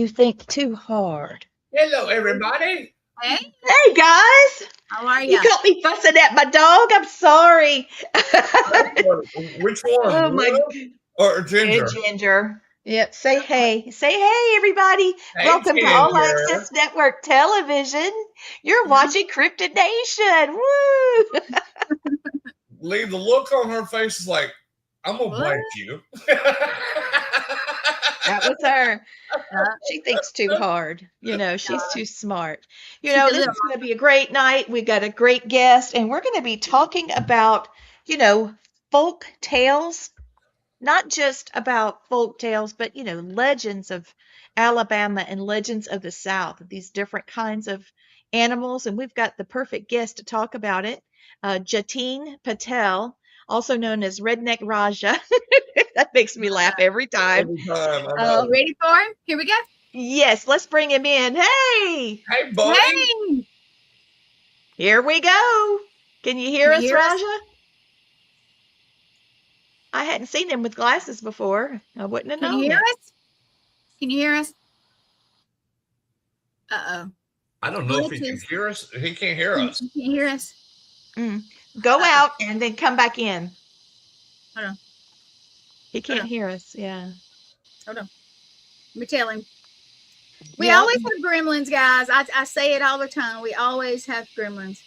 you think too hard. Hello, everybody. Hey, Hey guys, how are you ya? caught me fussing at my dog. I'm sorry. Which one, Oh my Blue or good Ginger? Ginger. Yep. Say hey. Say hey, everybody. Hey, Welcome to All Ginger. Access Network Television. You're watching Cryptid Nation. Woo! Leave the look on her face is like, I'm gonna What? bite you. That was her. Uh, She thinks too hard. She's too smart. she does This it. is going to be a great night. We've got a great guest, and we're going to be talking about, folk tales, not just about folk tales, but, legends of Alabama and legends of the South, these different kinds of animals. And we've got the perfect guest to talk about it, Jatin Patel, also known as Redneck Raja. That makes me laugh every time. Every time. I You know. ready for him? Here we go. Yes, let's bring him in. Hey, Hey, buddy. Hey, here we go. Can you hear Can us, you hear us? Raja? I hadn't seen him with glasses before. I wouldn't have can known you hear it. us? Can you hear us? Uh I don't know if he can Bluetooth. hear us. He can't hear us. Can you hear us? Go out and then come back in. Hold on. He can't on. hear us. Yeah. Hold on. Let me tell him. We Yep. always have gremlins, guys. I say it all the time. We always have gremlins.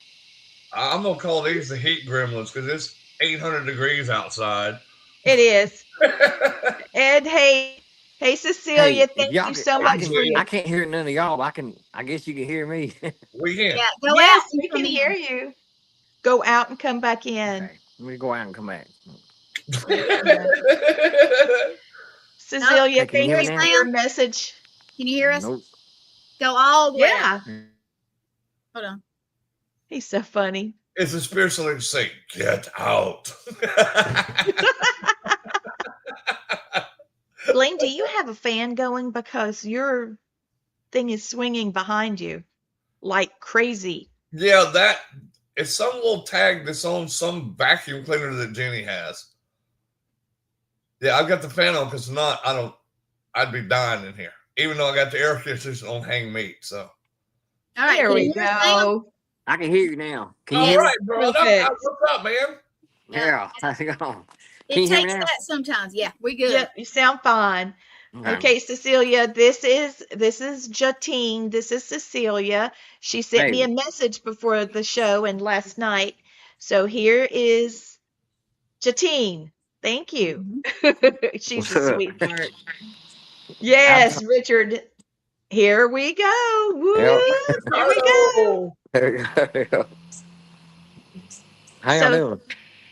I'm gonna call these the heat gremlins because it's 800 degrees outside. It is. And hey, Cecilia, Hey, thank y'all, you so I much can, for I can't hear none of y'all. I guess you can hear me. We can. Yeah, go Yes, out and we come can in. hear you. Go out and come back in. Okay, let me go out and come back. Cecilia, Hey, can you thank hear you me for now? your message. Can you hear us? Nope. Go all the way out. Yeah, Hold on. he's so funny. It's a spiritual to say, get out. Blaine, do you have a fan going? Because your thing is swinging behind you like crazy. Yeah, that it's some little tag that's on some vacuum cleaner that Jenny has. Yeah, I've got the fan on because not, I'd be dying in here. Even though I got the air conditioner on hang meat. So, All right. There Can we you hear us now? go. I can hear you now. Can you all hear me? right, brother. Perfect. What's up, man? Yeah. How's it going? Can It you hear me takes now? that sometimes. Yeah, we good. Yep, you sound fine. Okay, Cecilia, this is Jatine. This is Cecilia. She sent me Hey. a message before the show and last night. So here is Jatine. Thank you. She's What's a up? sweetheart. Yes, Richard. Here we go. Woo! Yep. Here we go. Oh, There you go. How y'all So doing?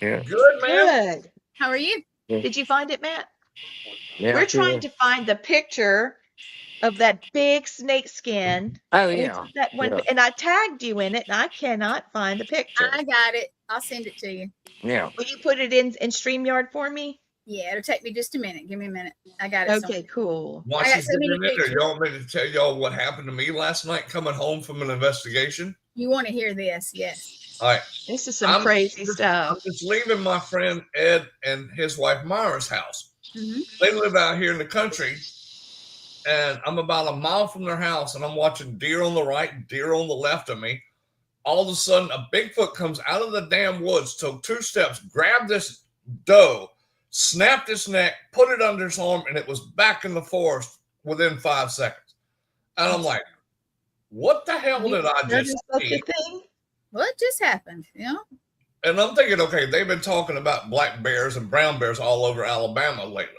Yeah. good, man. good. How are you? Did you find it, Matt? Yeah. We're trying to find the picture of that big snake skin. Oh And yeah. it's that one, Yeah. and I tagged you in it, and I cannot find the picture. I got it. I'll send it to you. Yeah. Will you put it in StreamYard for me? Yeah, it'll take me just a minute. Give me a minute. I got it. Okay, somewhere. cool. While I got she's so many getting in there, pictures. y'all want me to tell y'all what happened to me last night coming home from an investigation? You want to hear this? Yes. All right. This is some crazy stuff. I'm just leaving my friend Ed and his wife Myra's house. Mm-hmm. They live out here in the country, and I'm about a mile from their house, and I'm watching deer on the right, deer on the left of me. All of a sudden, a Bigfoot comes out of the damn woods, took 2 steps, grabbed this doe, snapped its neck, put it under his arm, and it was back in the forest within 5 seconds. And I'm like, what the hell did I There's just such a see? thing. What just happened? You know? And I'm thinking, okay, they've been talking about black bears and brown bears all over Alabama lately.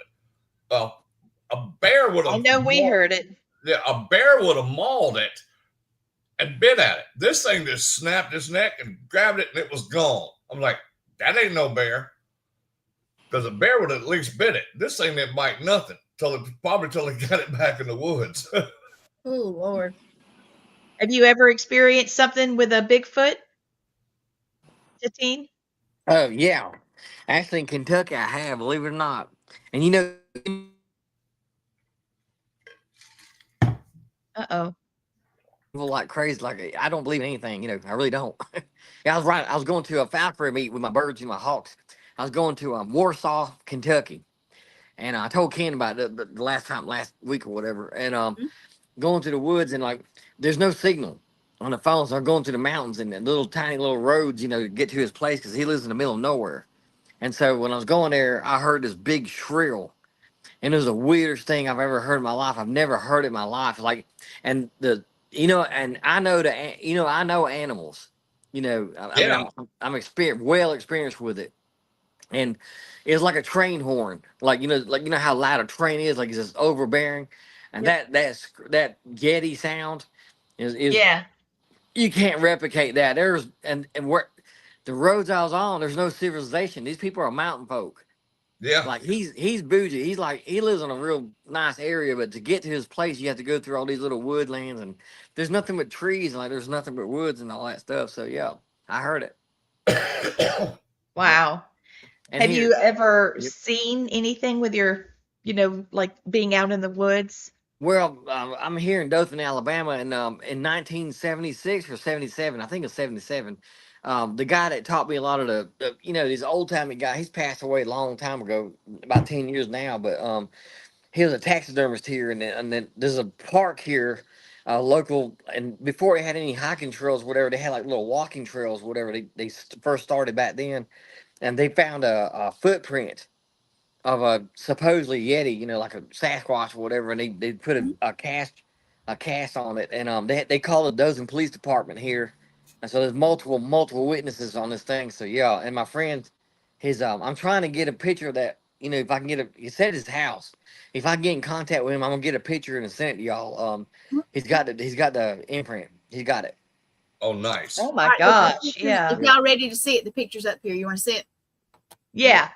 Well, a bear would have. I know we heard it. Yeah, a bear would have mauled it and bit at it. This thing just snapped its neck and grabbed it, and it was gone. I'm like, that ain't no bear, because a bear would have at least bit it. This thing didn't bite nothing probably till it got it back in the woods. Oh Lord. Have you ever experienced something with a Bigfoot, Jatine? Oh yeah. Actually, in Kentucky, I have. Believe it or not. And Uh-oh. people like crazy. Like I don't believe in anything. I really don't. Yeah, I was right. I was going to a falconry meet with my birds and my hawks. I was going to Warsaw, Kentucky, and I told Ken about it the last week or whatever. And going to the woods and like there's no signal on the phone, so I'm going to the mountains and the little tiny little roads, you know, to get to his place because he lives in the middle of nowhere. And so when I was going there, I heard this big shrill, and it was the weirdest thing I've ever heard in my life. I've never heard it in my life. Like, and the and I know I know animals. You know, I mean, Yeah. I'm well experienced with it, and it's like a train horn. Like you know how loud a train is. Like it's just overbearing, and Yep. that Yeti sound is Yeah. you can't replicate that. And where the roads I was on, there's no civilization. These people are mountain folk. Yeah. Like he's bougie. He's like he lives in a real nice area, but to get to his place, you have to go through all these little woodlands, and there's nothing but trees, and like there's nothing but woods and all that stuff. So yeah, I heard it. Wow. And Have you ever Yep. seen anything with your, like being out in the woods? Well, I'm here in Dothan, Alabama, and in 1976 or 77, I think it's 77, the guy that taught me a lot of these old timey guy, he's passed away a long time ago, about 10 years now, but he was a taxidermist here, and then there's a park here, local, and before it had any hiking trails, whatever, they had like little walking trails, whatever they first started back then, and they found a footprint of a supposedly Yeti, like a Sasquatch or whatever, and they put a cast on it, and they called the Dothan Police Department here, and so there's multiple witnesses on this thing. So yeah, and my friend, I'm trying to get a picture of that. If I can he said his house. If I can get in contact with him, I'm gonna get a picture and send it to y'all. He's got the imprint. He's got it. Oh, nice. Oh my All right, well, the gosh. pictures- Yeah. If y'all ready to see it, the picture's up here. You want to see it? Yeah.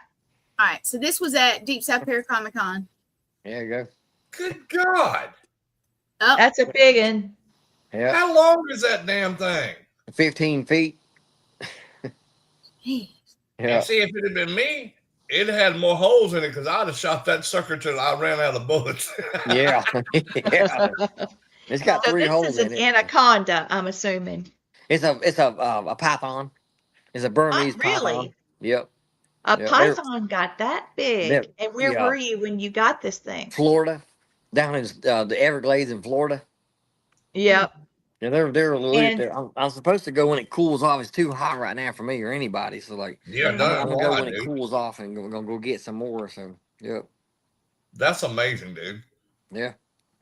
All right. So this was at Deep South Comic Con. There you go. Good God. Oh, That's a big one. Yeah, How long is that damn thing? 15 feet. man. And Yeah, see, if it had been me, it had more holes in it because I'd have shot that sucker till I ran out of bullets. yeah, yeah. It's got So 3 this holes is in an it. anaconda, I'm assuming. It's a python. It's a Burmese python. Really? Yep. A Yeah, python got that big. they're- And where yeah. were you when you got this thing? Florida, down in the Everglades in Florida. Yep. Yeah, they're a little. And- I'm supposed to go when it cools off. It's too hot right now for me or anybody. So like, Yeah, I'm no, I'm gonna go why, when it dude? cools off and gonna go get some more. So yep, That's amazing, dude. yeah.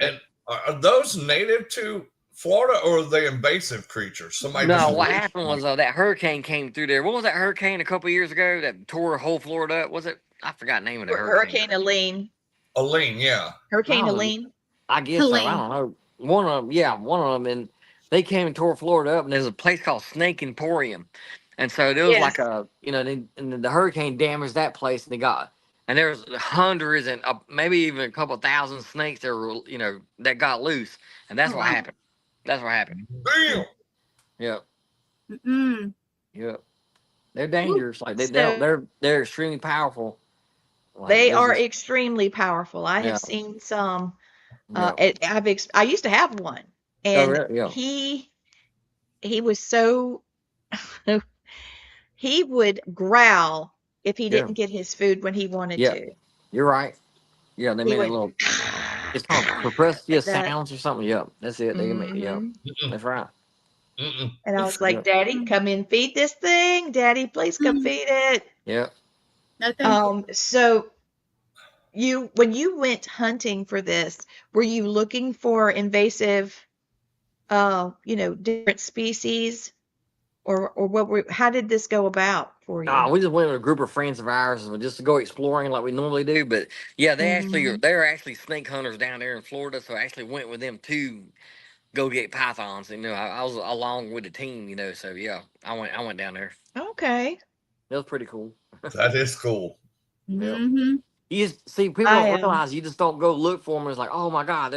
And are those native to Florida or are they invasive creatures? Somebody No, just- what happened was that hurricane came through there. What was that hurricane a couple years ago that tore whole Florida up? Was it? I forgot the name of the hurricane. Hurricane Helene. Aline, yeah. Hurricane Oh. Helene. I guess so. I Helene. don't know. One of them, and they came and tore Florida up. And there's a place called Snake Emporium, and so there was Yes. like and the hurricane damaged that place, and there was hundreds and maybe even a couple thousand snakes that were that got loose, and that's Oh, what wow. happened. That's what happened. Damn. Yep, Mm-mm. yep. They're dangerous. Like So- they're extremely powerful. Like, They they're are just- extremely powerful. I Yeah. have seen some. yeah. I used to have one, Oh, and really? Yeah. he was so he would growl if he Yeah. didn't get his food when he wanted Yeah. to. You're right. Yeah, they He made a would- little. It's called suppressed Like that. sounds or something. Yep, that's it. They make. Yep, Mhm. Mm-mm, that's right. mm-mm. And I was like, Yep. Daddy, come in, feed this thing. Daddy, please come Mhm. feed it. Yep. No, thank you. So when you went hunting for this, were you looking for invasive, different species, or how did this go about for you? We just went with a group of friends of ours and just to go exploring like we normally do. But yeah, they're actually snake hunters down there in Florida. So I actually went with them to go get pythons. And, I was along with the team. So yeah, I went down there. Okay. That was pretty cool. That is cool. Yep. Mm-hmm. You just see people I don't am. realize you just don't go look for them. It's like, oh my God,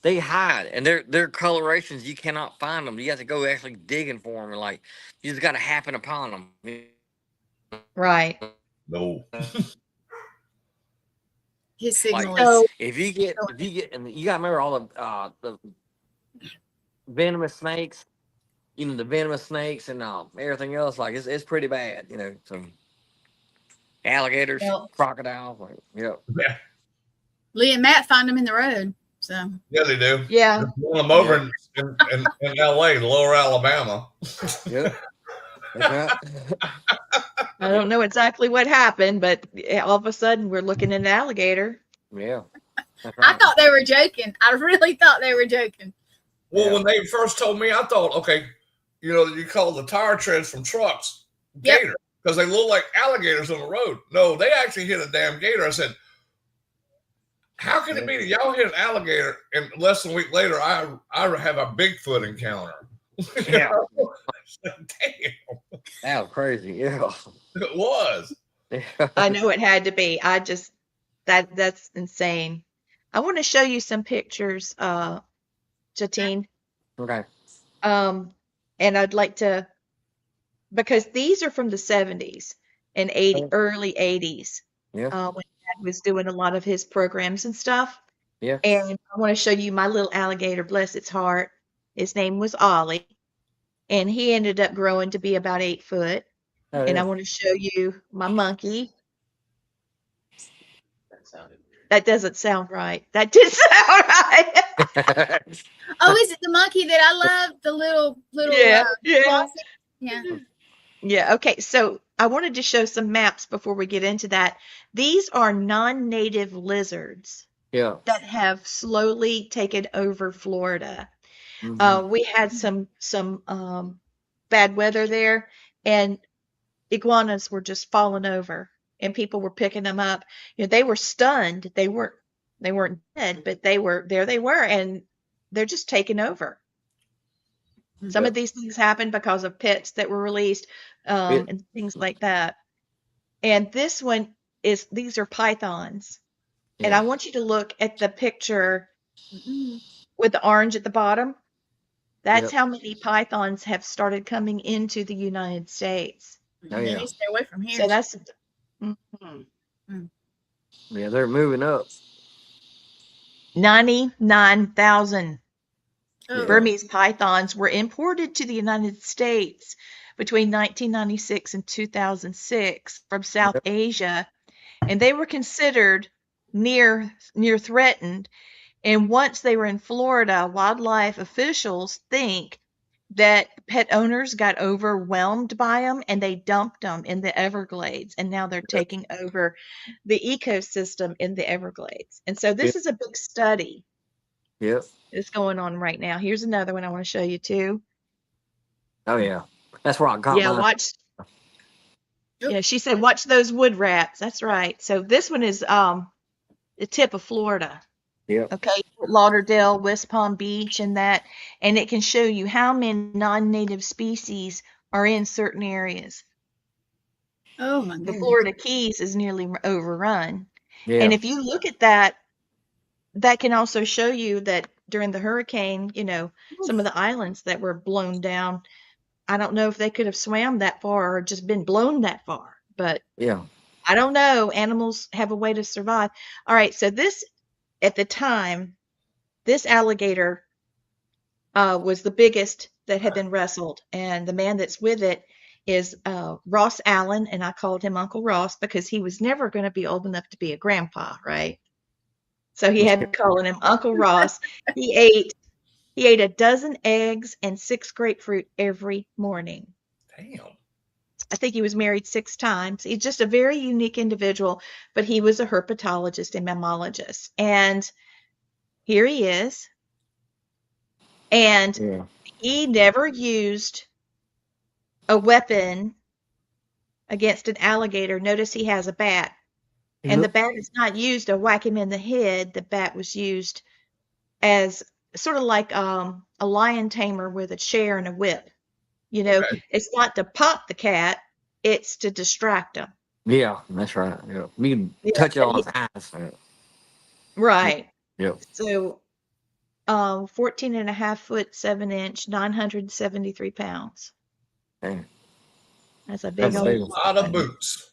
they hide and their colorations you cannot find them. You have to go actually digging for them, and like you just got to happen upon them. Right. No. His signal Like, is. So if you get, and you gotta remember all the venomous snakes, the venomous snakes and everything else. Like it's pretty bad, Some alligators, Well- crocodiles. Like, yep. Yeah. Lee and Matt find them in the road. So Yeah, they do. Yeah. There's one of them over in L.A., Lower Alabama. Yep. That's right. I don't know exactly what happened, but all of a sudden we're looking at an alligator. Yeah. That's I right. thought they were joking. I really thought they were joking. Well, Yeah. when they first told me, I thought, okay, you call the tire treads from trucks Yep. gator because they look like alligators on the road. No, they actually hit a damn gator. I said, how can it be that y'all hit an alligator and less than a week later I have a Bigfoot encounter? Yeah. Damn, That was crazy. Yeah. it was. I know it had to be. That's insane. I want to show you some pictures, Jatine. Okay. And I'd like to, because these are from the 70s and early 80s. Yeah. When Dad was doing a lot of his programs and stuff. Yeah. And I want to show you my little alligator, bless its heart. His name was Ollie, and he ended up growing to be about 8 foot. Oh, And I yeah. want to show you my monkey. That doesn't sound right. That did sound right. Oh, is it the monkey that I love? The little Yeah, yeah. flossy? Yeah. Yeah, okay. So I wanted to show some maps before we get into that. These are non-native lizards Yeah. that have slowly taken over Florida. Mhm. We had some bad weather there, and iguanas were just falling over, and people were picking them up. They were stunned. They weren't dead, but they were, and they're just taking over. Some Yep. of these things happen because of pets that were released, and things like that. And this one these are pythons. And Yeah. I want you to look at the picture Mm-mm. with the orange at the bottom. That's Yep. how many pythons have started coming into the United States. Oh, They yeah. need to stay away from here. So that's mhm. Yeah. They're moving up. 99,000 Oh, Burmese pythons were imported to the United States between 1996 and 2006 from South Yep. Asia, and they were considered near threatened. And once they were in Florida, wildlife officials think that pet owners got overwhelmed by them and they dumped them in the Everglades, and now they're taking over the ecosystem in the Everglades. And so this is a big study Yep. that's going on right now. Here's another one I want to show you too. Oh, yeah. That's where I got Yeah, mine. watch. Yeah, she said watch those wood rats. That's right. So this one is the tip of Florida. Yep. Okay, Lauderdale, West Palm Beach, and that, and it can show you how many non-native species are in certain areas. oh my The goodness. Florida Keys is nearly overrun. Yeah. And if you look at that, that can also show you that during the hurricane, some of the islands that were blown down, I don't know if they could have swam that far or just been blown that far, but Yeah. I don't know. Animals have a way to survive. All right, so this, at the time, this alligator was the biggest that had been wrestled, and the man that's with it is Ross Allen, and I called him Uncle Ross because he was never going to be old enough to be a grandpa, right? So he had me calling him Uncle Ross. He ate a dozen eggs and 6 grapefruit every morning. Damn. I think he was married 6 times. He's just a very unique individual, but he was a herpetologist and mammologist. And here he is. And Yeah. he never used a weapon against an alligator. Notice he has a bat. And the bat is not used to whack him in the head. The bat was used as sort of like a lion tamer with a chair and a whip. Okay. It's not to pop the cat, it's to distract him. Yeah. That's right. Yeah. You can Yeah, touch it but on his eyes. Right. Yep. So 14 and a half foot, 7 inch, 973 pounds. Dang. That's a big That's old big. A lot of boots.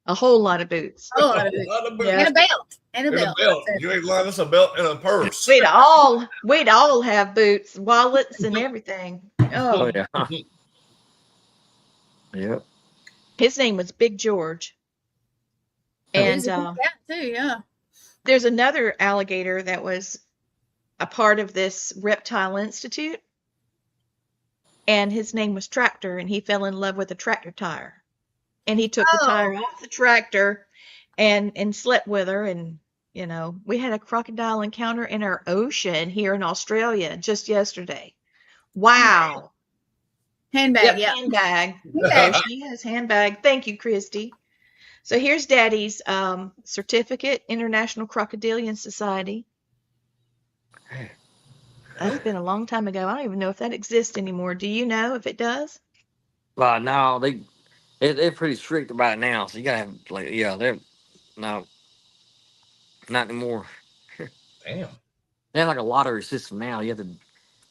A whole lot of boots. Oh, A lot of boots. Yeah. and a belt. And a And a belt. belt. You ain't lying. That's a belt and a purse. We'd all have boots, wallets, and everything. Oh, Oh, yeah. Yep. his name was Big George. He's And a good cat too, yeah. There's another alligator that was a part of this reptile institute, and his name was Tractor, and he fell in love with a tractor tire, and he took the tire Oh, off the tractor and slept with her. And we had a crocodile encounter in our ocean here in Australia just yesterday. Wow. handbag. Yep, Yep. handbag. There Handbag. she is, handbag. Thank you, Christy. So here's Daddy's certificate, International Crocodilian Society. That's been a long time ago. I don't even know if that exists anymore. Do you know if it does? No, they're pretty strict about it now. So you gotta have they're no, not anymore. Damn. They have like a lottery system now. You have to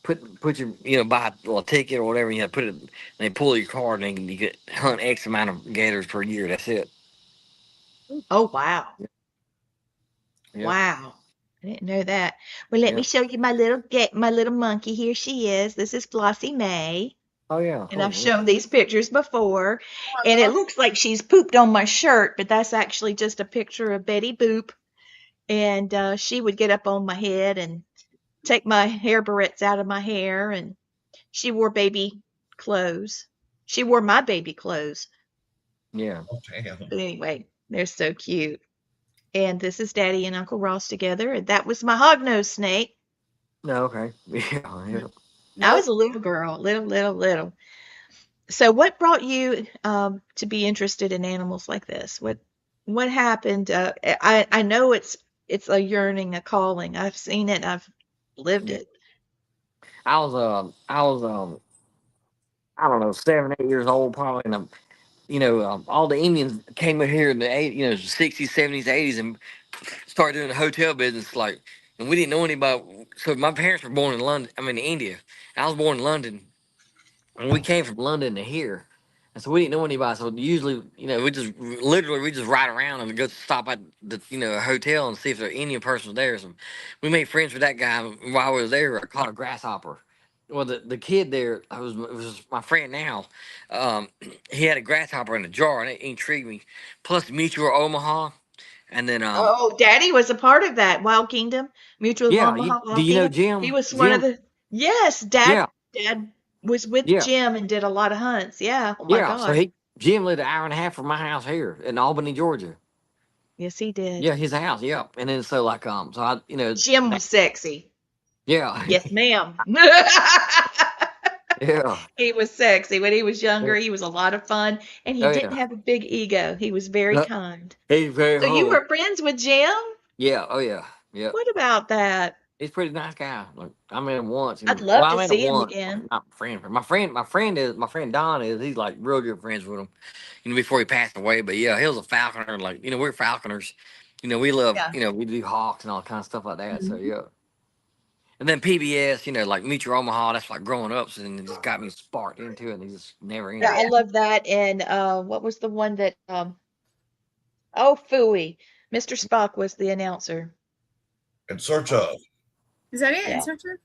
put your buy a ticket or whatever. You have to put it. And they pull your card and you get hunt X amount of gators per year. That's it. Oh, wow. Yeah. Wow. I didn't know that. Well, let me Yeah. show you my little monkey. Here she is. This is Flossie May. Oh yeah. And I've Cool. shown these pictures before. And it looks like she's pooped on my shirt, but that's actually just a picture of Betty Boop. And she would get up on my head and take my hair barrettes out of my hair. And she wore baby clothes. She wore my baby clothes. Yeah. Oh, damn. But anyway, they're so cute. And this is Daddy and Uncle Ross together. And that was my hognose snake. No. Okay. Yeah. Yeah. I was a little girl, little. So what brought you to be interested in animals like this? What happened? I know it's a yearning, a calling. I've seen it. I've lived Yeah. it. I was I don't know 7, 8 years old probably, and all the Indians came in here in the 60s, 70s, 80s, and started doing the hotel business. And we didn't know anybody. So my parents were born in London. I mean, India. And I was born in London, and we came from London to here. And so we didn't know anybody. So usually, we just ride around and go stop at the a hotel and see if the Indian person was there. So we made friends with that guy while we was there. I caught a grasshopper. Well, the kid there, it was my friend now. Um, he had a grasshopper in a jar, and it intrigued me. Plus, Mutual Omaha, and then Oh, Daddy was a part of that Wild Kingdom, Mutual of yeah, Omaha, do Wild you know Kingdom. He Jim? was one of Jim, the. Yes, Dad. yeah, Dad was with yeah, Jim and did a lot of hunts. Yeah. Oh my yeah. So gosh. Jim lived an hour and a half from my house here in Albany, Georgia. Yes, he did. Yeah, his house. Yeah, and then so so I Jim was sexy. yeah, Yes, ma'am. yeah, He was sexy. When he was yeah. younger, he was a lot of fun, and he Oh didn't yeah. have a big ego. He was very kind. He's very So you humble. were friends with Jim? Yeah. Oh yeah. Yeah. What about that? He's a pretty nice guy. Like I met him once, I'd and love I to met him see him once. again. Not my friend Don is. He's like real good friends with him. Before he passed away. But yeah, he was a falconer. Like we're falconers. We love. Yeah. We do hawks and all kind of stuff like that. So Mhm. yeah. And then PBS, like Mutual Omaha. That's like growing up, so then it just got me sparked into it, and it just never Yeah, ended. I love that. And what was the one that oh, Phooey. Mr. Spock was the announcer. In search of. Is that it? Yeah. In search of?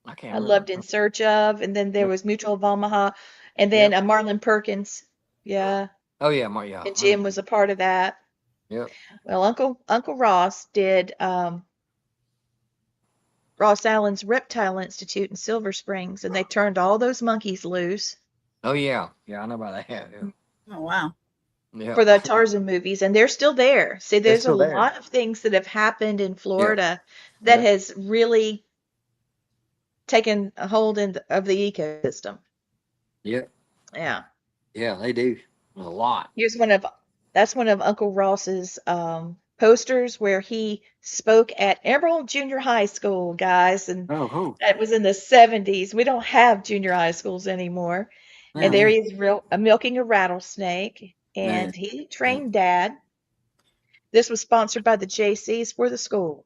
I can't I remember. loved In Search of, and then there Yep. was Mutual of Omaha, and then Marlon Perkins. Yeah. Oh yeah, yeah. And Jim was a part of that. Yep. Well, Uncle Ross did Ross Allen's Reptile Institute in Silver Springs, and they turned all those monkeys loose Oh yeah, I know about that. Yeah. Oh wow. Yeah. for the Tarzan movies, and they're still there. See, They're there's a still there. lot of things that have happened in Florida that Yeah. has really taken a hold of the ecosystem. Yeah. Yeah. Yeah, they do. A lot. Here's that's one of Uncle Ross's posters where he spoke at Emerald Junior High School, guys, and Oh, cool. that was in the 70s. We don't have junior high schools anymore. And there he is milking a rattlesnake, and he trained Dad. This was sponsored by the JCs for the school.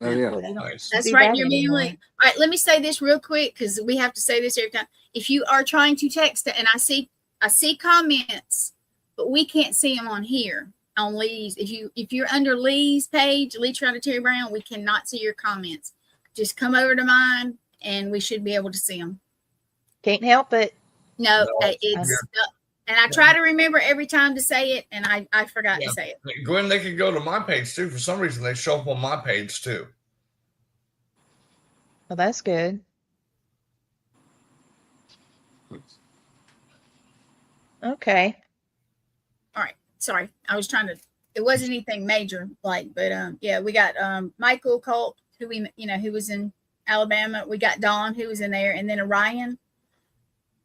Oh yeah. Boy, they don't Nice. That's do right. that You're anymore. being all right. Let me say this real quick because we have to say this every time. If you are trying to text it, and I see comments, but we can't see them on here on Lee's. If you're under Lee's page, Lee Trotter Terry Brown, we cannot see your comments. Just come over to mine, and we should be able to see them. Can't help it. No, No, it's And I try to remember every time to say it, and I forgot Yeah. to say it. Gwen, they can go to my page too. For some reason, they show up on my page too. Well, that's good. Okay. All right. Sorry. I was trying to, it wasn't anything major, like, but yeah, we got Michael Colt, who who was in Alabama. We got Don, who was in there, and then Orion.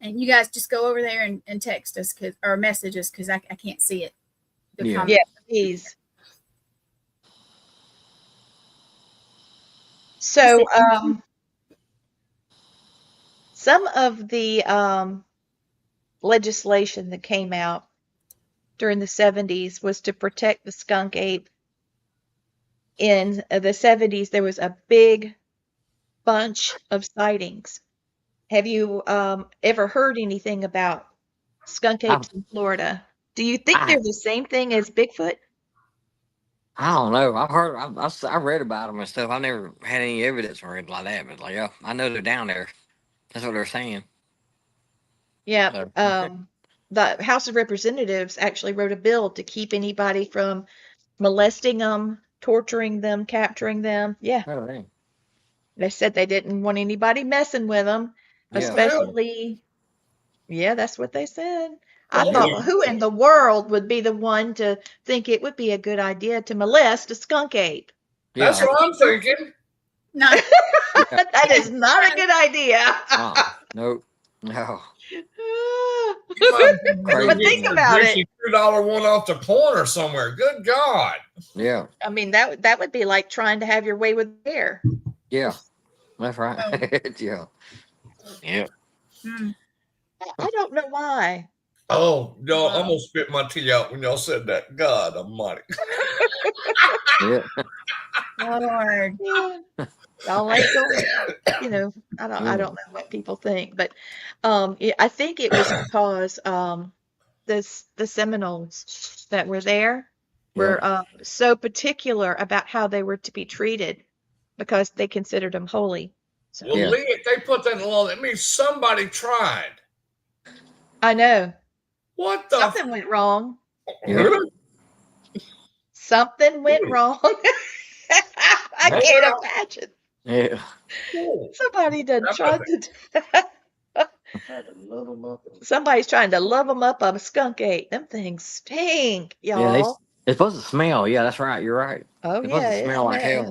And you guys just go over there and text us or message us because I can't see it. Yeah. Yeah, please. So, some of the legislation that came out during the 70s was to protect the skunk ape. In the 70s, there was a big bunch of sightings. Have you ever heard anything about skunk apes in Florida? Do you think they're the same thing as Bigfoot? I don't know. I've heard, I've read about them and stuff. I've never had any evidence or anything like that, but like, yeah, I know they're down there. That's what they're saying. Yeah. The House of Representatives actually wrote a bill to keep anybody from molesting them, torturing them, capturing them. Yeah. Oh, dang. They said they didn't want anybody messing with them, Yeah. especially. Yeah, that's what they said. I Yeah. thought, who in the world would be the one to think it would be a good idea to molest a skunk ape? That's Yeah. what I'm thinking. No. That is not a good idea. Nope. No. But think about it. $2 one off the corner somewhere. Good God. Yeah. I mean, that would be like trying to have your way with bear. Yeah. That's right. Yeah. Yeah. I don't know why. Oh, y'all almost spit my tea out when y'all said that. God almighty. Yeah. Lord. Yeah. Y'all ain't going, I don't know what people think, but I think it was because the Seminoles that were there were so particular about how they were to be treated because they considered them holy. So, Well, Lee, if they put that in law, that means somebody tried. I know. What the? Something went wrong. Yeah. Something went wrong. I can't imagine. Yeah. Somebody done tried to. Somebody's trying to love them up a skunk ape. Them things stink, Yeah. y'all. They're supposed to smell. Yeah, that's right. You're right. Oh, They're supposed yeah. to smell like hell.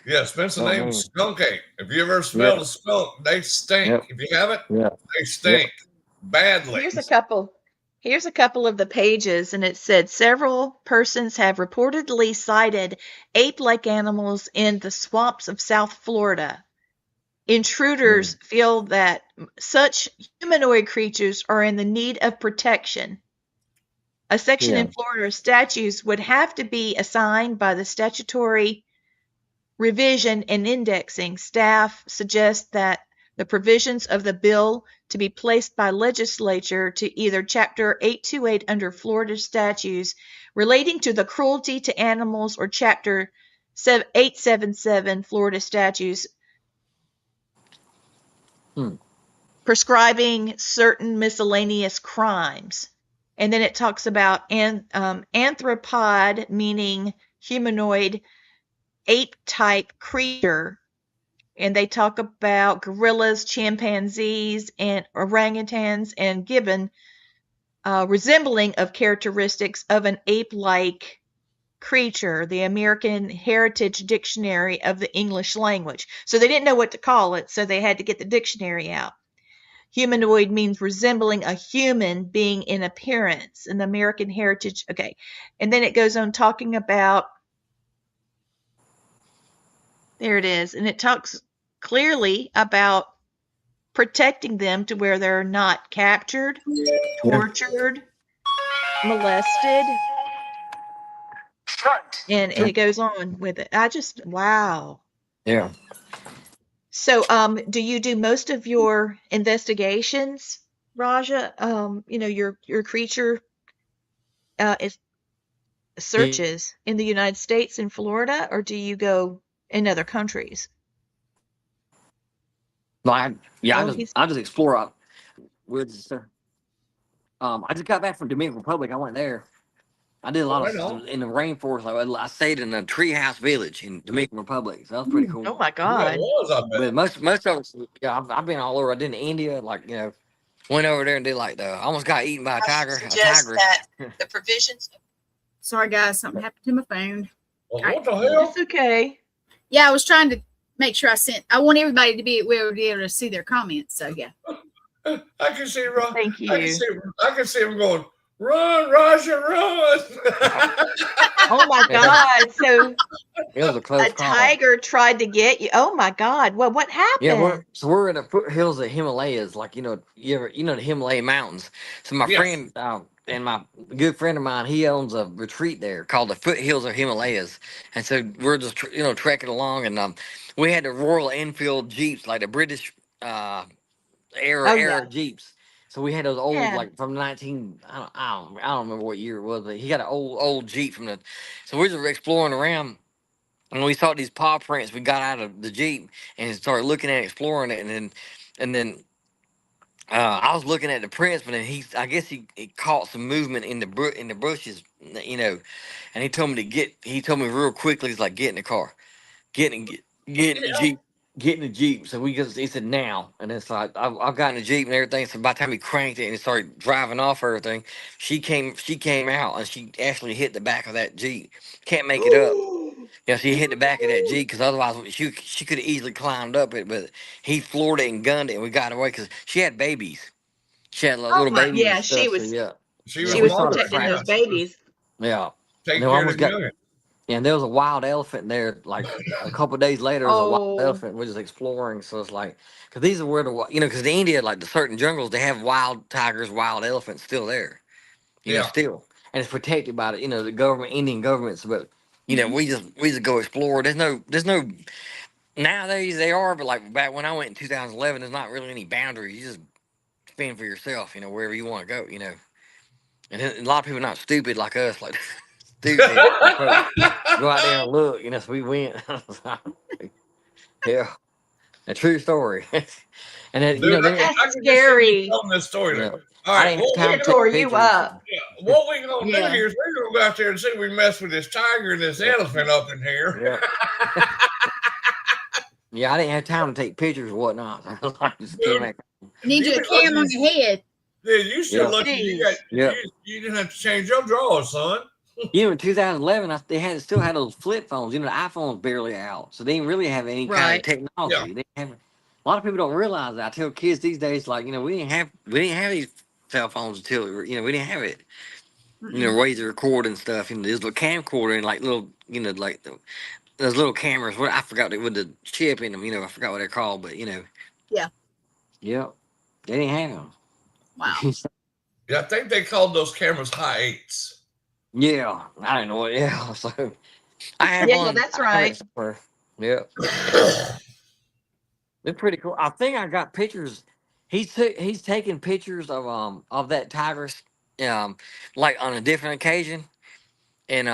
Yeah, Spencer Oh, name man. skunk ape. If you ever smelled a skunk, they stink. Yep. If you haven't, Yeah. they stink badly. Here's a couple of the pages, and it said several persons have reportedly sighted ape-like animals in the swamps of South Florida. Intruders feel that such humanoid creatures are in the need of protection. A section in Florida statutes would have to be assigned by the statutory revision and indexing. Staff suggest that the provisions of the bill to be placed by legislature to either Chapter 828 under Florida statutes relating to the cruelty to animals or Chapter 877 Florida statutes prescribing certain miscellaneous crimes. And then it talks about anthropod, meaning humanoid ape-type creature. And they talk about gorillas, chimpanzees, and orangutans, and gibbon, resembling of characteristics of an ape-like creature, the American Heritage Dictionary of the English language. So they didn't know what to call it, so they had to get the dictionary out. Humanoid means resembling a human being in appearance, an American Heritage. Okay. And then it goes on talking about, there it is, and it talks clearly about protecting them to where they're not captured, tortured, molested. And it goes on with it. Wow. Yeah. So, do you do most of your investigations, Raja? Your creature searches in the United States and Florida, or do you go in other countries? I just explore out woods and stuff. I just got back from Dominican Republic. I went there. I did a lot Right of on. in the rainforest. I stayed in a treehouse village in Dominican Republic, so that was pretty cool. Oh my Yeah, God. it was, I bet. But most of us, yeah, I've been all over. I did in India, like went over there and did like almost got eaten by a tiger. A tiger. The provisions. Sorry, guys, something happened to my phone. Well, what the hell? It's okay. Yeah, I was trying to make sure I want everybody to be able to see their comments. So yeah. I can see Ron. Thank I can see him going, run, Roger, run. Oh my God. So It was a close a call. tiger tried to get you. Oh my God. Well, what happened? Yeah, we're in the foothills of Himalayas, like the Himalaya mountains. So my Yes. friend and my good friend of mine, he owns a retreat there called the Foothills of Himalayas, and so we're just trekking along, and we had the Royal Enfield Jeeps, like the British era Oh, yeah. Jeeps. So we had those old, Yeah. like from 19, I don't remember what year it was, but he got an old Jeep from the. So we were exploring around. And we saw these paw prints. We got out of the Jeep and started looking at it, exploring it, and then I was looking at the prints, but then I guess he caught some movement in the bushes, and he told me to get. He told me real quickly, he's like, get in the car, get in the Jeep. Get in the Jeep. So he said now, and it's like I've got in the Jeep and everything. So by the time he cranked it and he started driving off everything, she came out and she actually hit the back of that Jeep. Can't make it up. Yeah, she hit the back of that Jeep because otherwise she could have easily climbed up it, but he floored it and gunned it, and we got away because she had babies. She had like, little babies. Yeah, and stuff, she so, was. yeah, She She we was saw the protecting crash. those babies. Yeah. Take No, I care almost of the got- youngin. And there was a wild elephant there. Like a couple of days later, there was a wild Oh. elephant. We're just exploring, so it's like because these are where because the India, like the certain jungles, they have wild tigers, wild elephants still there. Yeah. Still, and it's protected by the government, Indian governments. But we just go explore. There's no nowadays they are, but like back when I went in 2011, there's not really any boundaries. You just fend for yourself, wherever you want to go, And then a lot of people not stupid like us, like stupid. Go out there and look, so we went. Yeah, a true story. And then, Dude, then, I can just see you scary. telling this story. Yeah. All I right, didn't have time It to tore take you pictures. up. what we gonna Yeah. do here is we're gonna go out there and see if we mess with this tiger and this elephant up in here. Yeah. Yeah, I didn't have time to take pictures or whatnot. I just came back. Need you a cam on your head. Dude, you still Yeah. lucky Yeah. you didn't have to change your drawers, son. In 2011, they still had those flip phones. The iPhone's barely out, so they didn't really have any kind Right. of technology. Yeah. They didn't have. A lot of people don't realize that. I tell kids these days, like we didn't have these cell phones until we didn't have it. Ways to record and stuff. There's a camcorder and like little, like those little cameras. What I forgot with the chip in them. I forgot what they're called, but Yeah. Yep, they didn't have them. Wow. Yeah, I think they called those cameras high eights. Yeah, I don't know. Yeah, so I have Yeah, one. that's I have it right. somewhere. Yeah, they're pretty cool. I think I got pictures. He's taking pictures of that tiger, like on a different occasion, and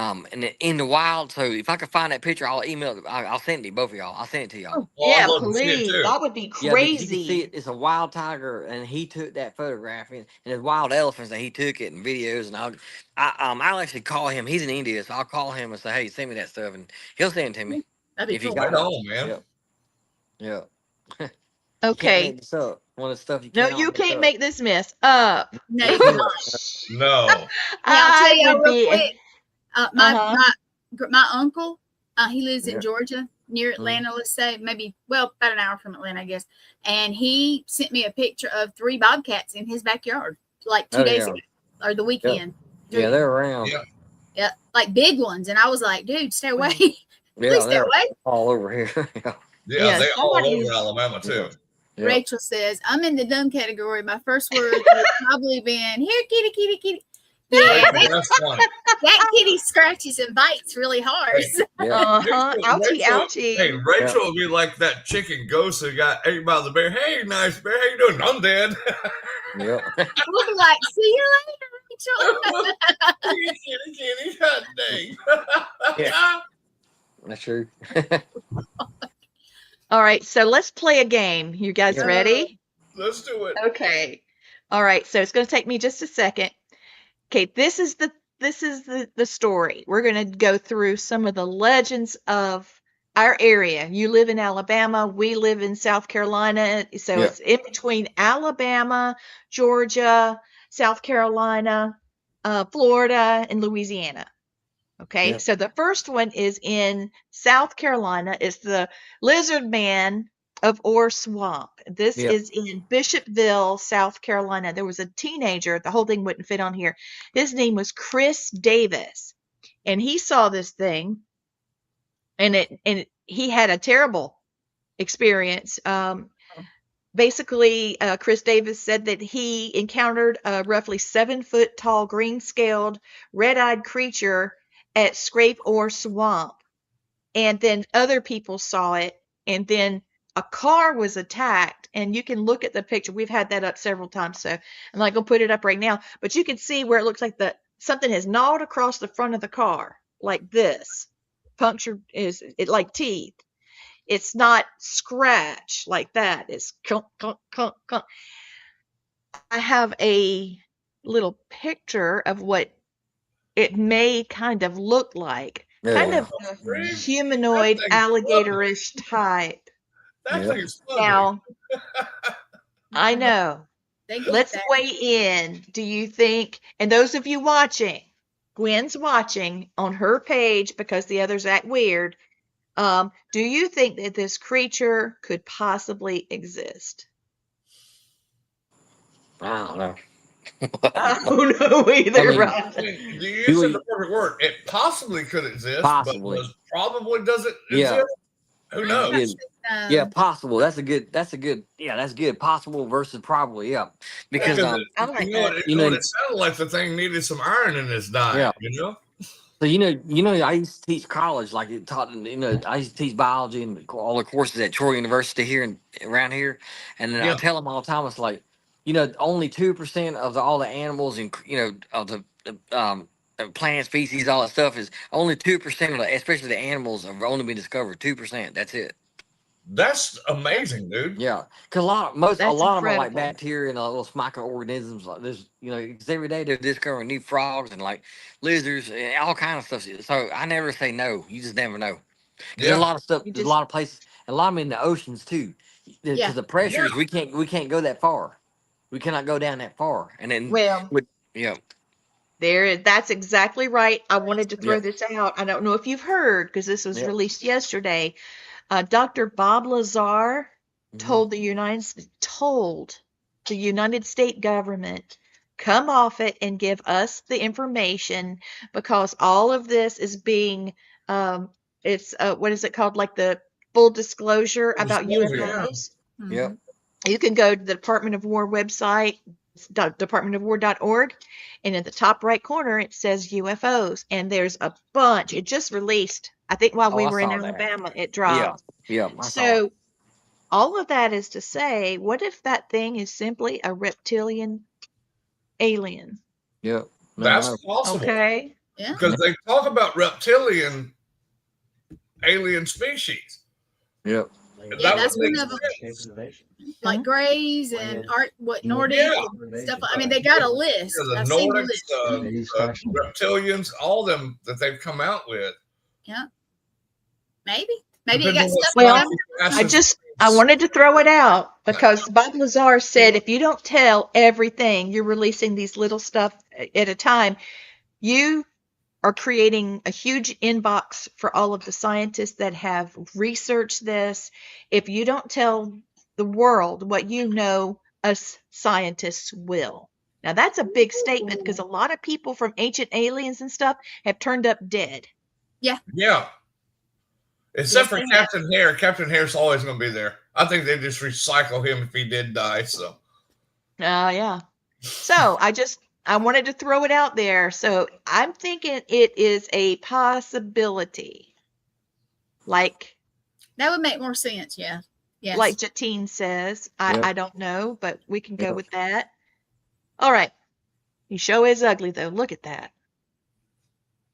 in the wild. So if I can find that picture, I'll email it. I'll send it to both of y'all. I'll send it to y'all. Well, I'd Yeah, love to see it please. too. That would be Yeah, but you can see crazy. it's a wild tiger, and he took that photograph, and there's wild elephants that he took it in videos, and I'll actually call him. He's in India, so I'll call him and say, hey, send me that stuff, and he'll send it to me That'd be if he cool. got Right it. on, man. Yeah. You can't Okay. make this up. One of the stuff you No, cannot you make can't up. make this mess up. No, You you can't. can't. No. Now, I'll tell I y'all would real be. quick. My uncle, he lives in Yeah. Georgia, near Atlanta. Let's say maybe about an hour from Atlanta, I guess. And he sent me a picture of 3 bobcats in his backyard, like 2 days yeah. ago, or the weekend. Yeah, they're around. Yeah. Yeah, like big ones. And I was like, dude, stay away. Yeah, Please stay they're away. all over here. Yeah. Yeah, Yeah, they all somebody's- over Alabama too. Yeah. Rachel says, I'm in the dumb category. My first words would probably been, here, kitty, kitty, kitty. Yeah, That's funny. that kitty scratches and bites really hard. Yeah. Uh-huh. Ouchie, Rachel, ouchie. Hey, Rachel will be like that chicken ghost who got ate by the bear. Hey, nice bear, how you doing? I'm dead. Yeah. We'll be like, see you later, Rachel. kitty, God dang. Yeah. That's true. All right, so let's play a game. You guys Yeah. ready? Let's do it. Okay. All right, so it's going to take me just a second. Okay, this is the story. We're going to go through some of the legends of our area. You live in Alabama, we live in South Carolina, so Yeah. it's in between Alabama, Georgia, South Carolina, Florida, and Louisiana. Okay, Yeah. so the first one is in South Carolina. It's the Lizard Man of Ore Swamp. This Yeah. is in Bishopville, South Carolina. There was a teenager, the whole thing wouldn't fit on here. His name was Chris Davis, and he saw this thing, and he had a terrible experience. Basically, Chris Davis said that he encountered a roughly 7-foot tall, green scaled, red eyed creature at Scrape Ore Swamp. And then other people saw it. And then a car was attacked. And you can look at the picture. We've had that up several times. So I'm not going to put it up right now. But you can see where it looks like something has gnawed across the front of the car like this. Punctured is it like teeth. It's not scratch like that. It's clunk, clunk, clunk, clunk. I have a little picture of what it may kind of look like. Kind Yeah. of a humanoid alligator-ish type. That Yep. thing is funny. Now, I know. They get Let's that. weigh in. Do you think, and those of you watching, Gwen's watching on her page because the others act weird. Do you think that this creature could possibly exist? I don't know. I don't know either, I mean, right? You said the perfect word. It possibly could exist, Possibly. but probably doesn't Yeah. exist. Who knows? Yeah, possible. That's good. Yeah, that's good. Possible versus probably. Yeah, because I like that. It sounded like the thing needed some iron in its diet. Yeah. You know. so I used to teach college, like it taught. I used to teach biology and all the courses at Troy University here around here, and then Yeah. I tell them all the time, it's like, only 2% of all the animals and of the plant species, all that stuff is only 2% of especially the animals have only been discovered. 2%. That's it. That's amazing, dude. Yeah, because a lot of them are like incredible. bacteria and little microorganisms like this. Because every day they're discovering new frogs and like lizards and all kind of stuff. So I never say no. You just never know. 'Cause there's a lot of stuff. There's a lot of places, and a lot of them in the oceans too. Because Yeah. the pressures, we can't go that far. We cannot go down that far. And then That's exactly right. I wanted to throw Yep. this out. I don't know if you've heard because this was Yep. released yesterday. Dr. Bob Lazar Mhm. told the United States government, come off it and give us the information because all of this is being it's what is it called, like the full disclosure about Disclosure, UFOs. Yep. You can go to the Department of War website, departmentofwar.org, and in the top right corner it says UFOs, and there's a bunch. It just released, I think, while we I were in saw that. Alabama, it dropped. Yeah. I saw it. So all of that is to say, what if that thing is simply a reptilian alien? Yep. No, That's no. possible. Okay. Yeah. Because they talk about reptilian alien species. Yep. Yeah, That that's would one make of them. sense. Like Greys and Nordic Yeah. and stuff. I mean, they got a list. The I've seen the Nordics, list. reptilians, all of them that they've come out with. Maybe it Depends got on what stuff. Well, species I wanted to throw it out because Bob Lazar said if you don't tell everything, you're releasing these little stuff at a time. You are creating a huge inbox for all of the scientists that have researched this. If you don't tell the world what you know, us scientists will. Now that's a big statement because a lot of people from Ancient Aliens and stuff have turned up dead. Yeah. Except for Captain Hare. Captain Hare's always going to be there. I think they just recycle him if he did die. So. Yeah. So I wanted to throw it out there. So I'm thinking it is a possibility. Like That would make more sense. Yeah. Yes. like Jatine says. Yep. I don't know, but we can go Yep. with that. All right. He sure is ugly though. Look at that.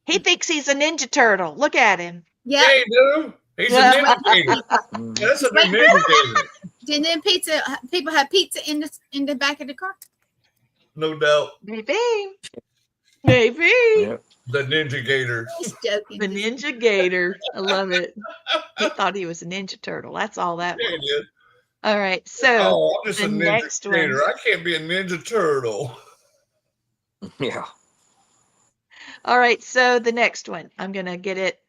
He thinks he's a Ninja Turtle. Look at him. yeah. Hey, dude. He's a Yeah. ninja gator. Mhm. That's a new ninja gator. And then people have pizza in the back of the car. no doubt. Maybe. Maybe. Yep. The Ninja Gator. Just joking. The Ninja Gator. I love it. He thought he was a Ninja Turtle. That's all that Yeah, was. he did. All right. So Oh, I'm just the a Ninja next one. Gator. I can't be a Ninja Turtle. Yeah. All right. So the next one. I'm going to get it.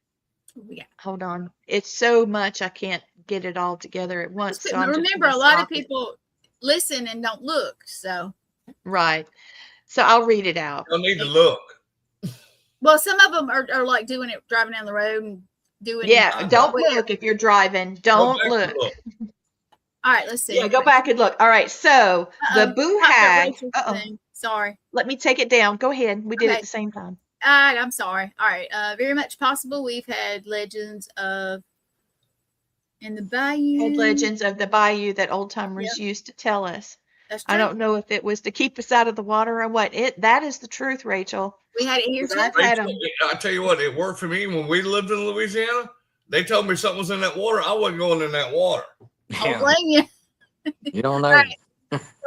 Yeah. Hold on. It's so much I can't get it all together at once. So I'm just Remember, gonna a lot of stop it. people listen and don't look. So, Right. So I'll read it out. I need to look. well, some of them are like doing it, driving down the road and doing. Yeah. Don't whatever. look if you're driving. Go Don't back and look. All right, let's see. Yeah. Go back and look. All right. So the boo Pop up hag. Rachel's Uh-oh. thing. Sorry. Let me take it down. Go ahead. We did it Okay. at the same time. I'm sorry. All right. Very much possible. We've had legends of in the bayou. Had legends of the bayou that old timers used to tell us. That's true. I don't know if it was to keep us out of the water or what. That is the truth, Rachel. We had it here too. I've had 'em. I tell you what, it worked for me when we lived in Louisiana. They told me something was in that water. I wasn't going in that water. I'll Yeah. blame you. You don't know. All right.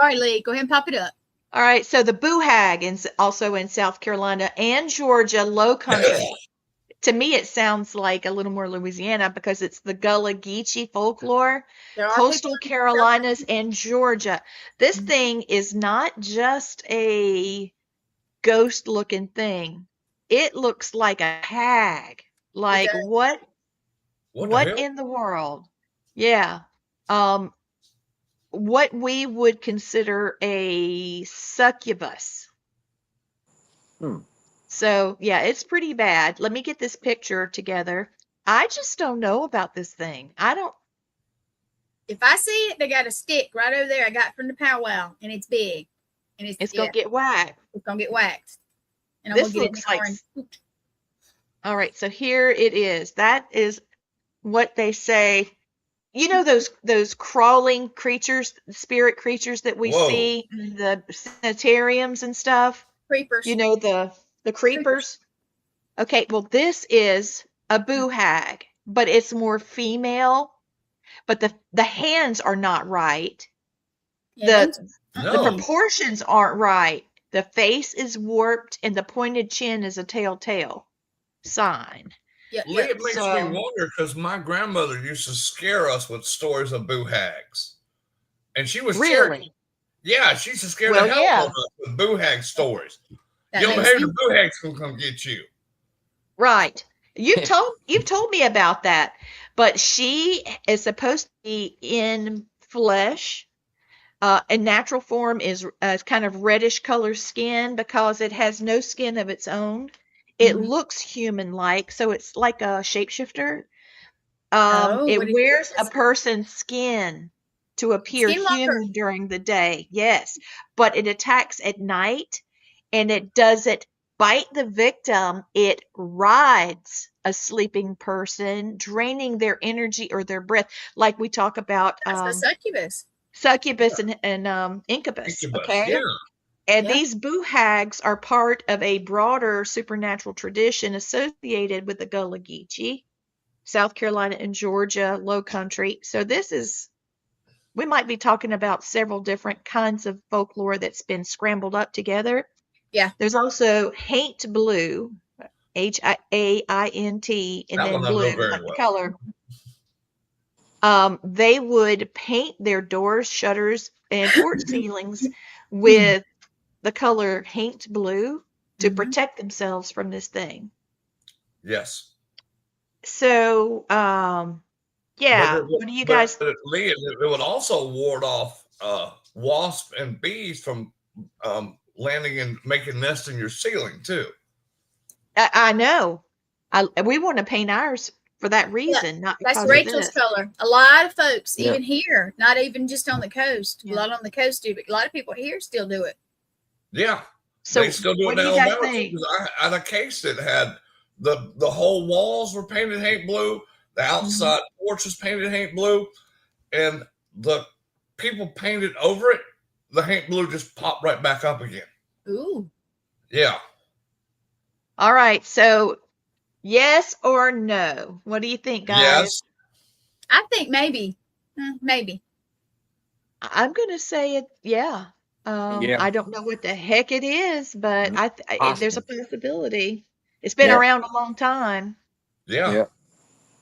Sorry, Lee. Go ahead and pop it up. All right, so the boo hag is also in South Carolina and Georgia, Low Country. To me, it sounds like a little more Louisiana because it's the Gullah Geechee folklore, There are coastal people- Carolinas and Georgia. This thing is not just a ghost-looking thing. It looks like a hag. Like does. what What what the hell? in the world? Yeah. What we would consider a succubus. So, yeah, it's pretty bad. Let me get this picture together. I just don't know about this thing. I don't. If I see it, they got a stick right over there. I got from the powwow, and it's big, and It's gonna get whacked. it's gonna get waxed. And This gonna get looks it in the like car and- All right, so here it is. That is what they say. You know those crawling creatures, spirit creatures that we Whoa. see in the sanitariums and stuff. creepers. You know the creepers. Okay, well this is a boo hag, but it's more female. But the hands are not right. Yeah, The No. proportions aren't right. The face is warped and the pointed chin is a telltale sign. yeah, Lee, it makes So- me wonder because my grandmother used to scare us with stories of boo hags. And she was Really? Yeah, she used to scare Well, the hell yeah. out of us with boo hag stories. that You don't makes hear the sense. boo hags gonna come get you. Right. You've told me about that. But she is supposed to be in flesh. In natural form is kind of reddish color skin because it has no skin of its own. It Mhm. looks human-like, so it's like a shapeshifter. Oh, It what is wears a this? person's skin to appear Skinwalker. human during the day. Yes, but it attacks at night, and it doesn't bite the victim. It rides a sleeping person, draining their energy or their breath, like we talk about That's the succubus. succubus and incubus. Incubus, Okay. yeah. And Yeah. these boo hags are part of a broader supernatural tradition associated with the Gullah Geechee, South Carolina and Georgia, Low Country. So we might be talking about several different kinds of folklore that's been scrambled up together. Yeah. There's also Haint Blue, Haint, and That then one I know blue, very like the well. color. They would paint their doors, shutters, and porch ceilings with the color Haint Blue to Mhm. protect themselves from this thing. Yes. So, yeah. What do you guys? Lee, it would also ward off wasps and bees from landing and making nests in your ceiling too. I know. We want to paint ours for that reason, not because That's of Rachel's this. color. A lot of folks, Yeah. even here, not even just on the coast, Yeah. a lot on the coast do, but a lot of people here still do it. Yeah. So, They still do it what do in you guys Alabama too, think? 'cause I had a case that had the whole walls were painted Haint Blue, the outside porch was painted Haint Blue, and the people painted over it. The Haint Blue just popped right back up again. Ooh. Yeah. All right. So, yes or no? What do you think, guys? Yes. I think maybe. Maybe. I'm going to say it. Yeah. Yeah. I don't know what the heck it is, but there's a Possible. possibility. It's been Yeah. around a long time. Yeah. Yeah.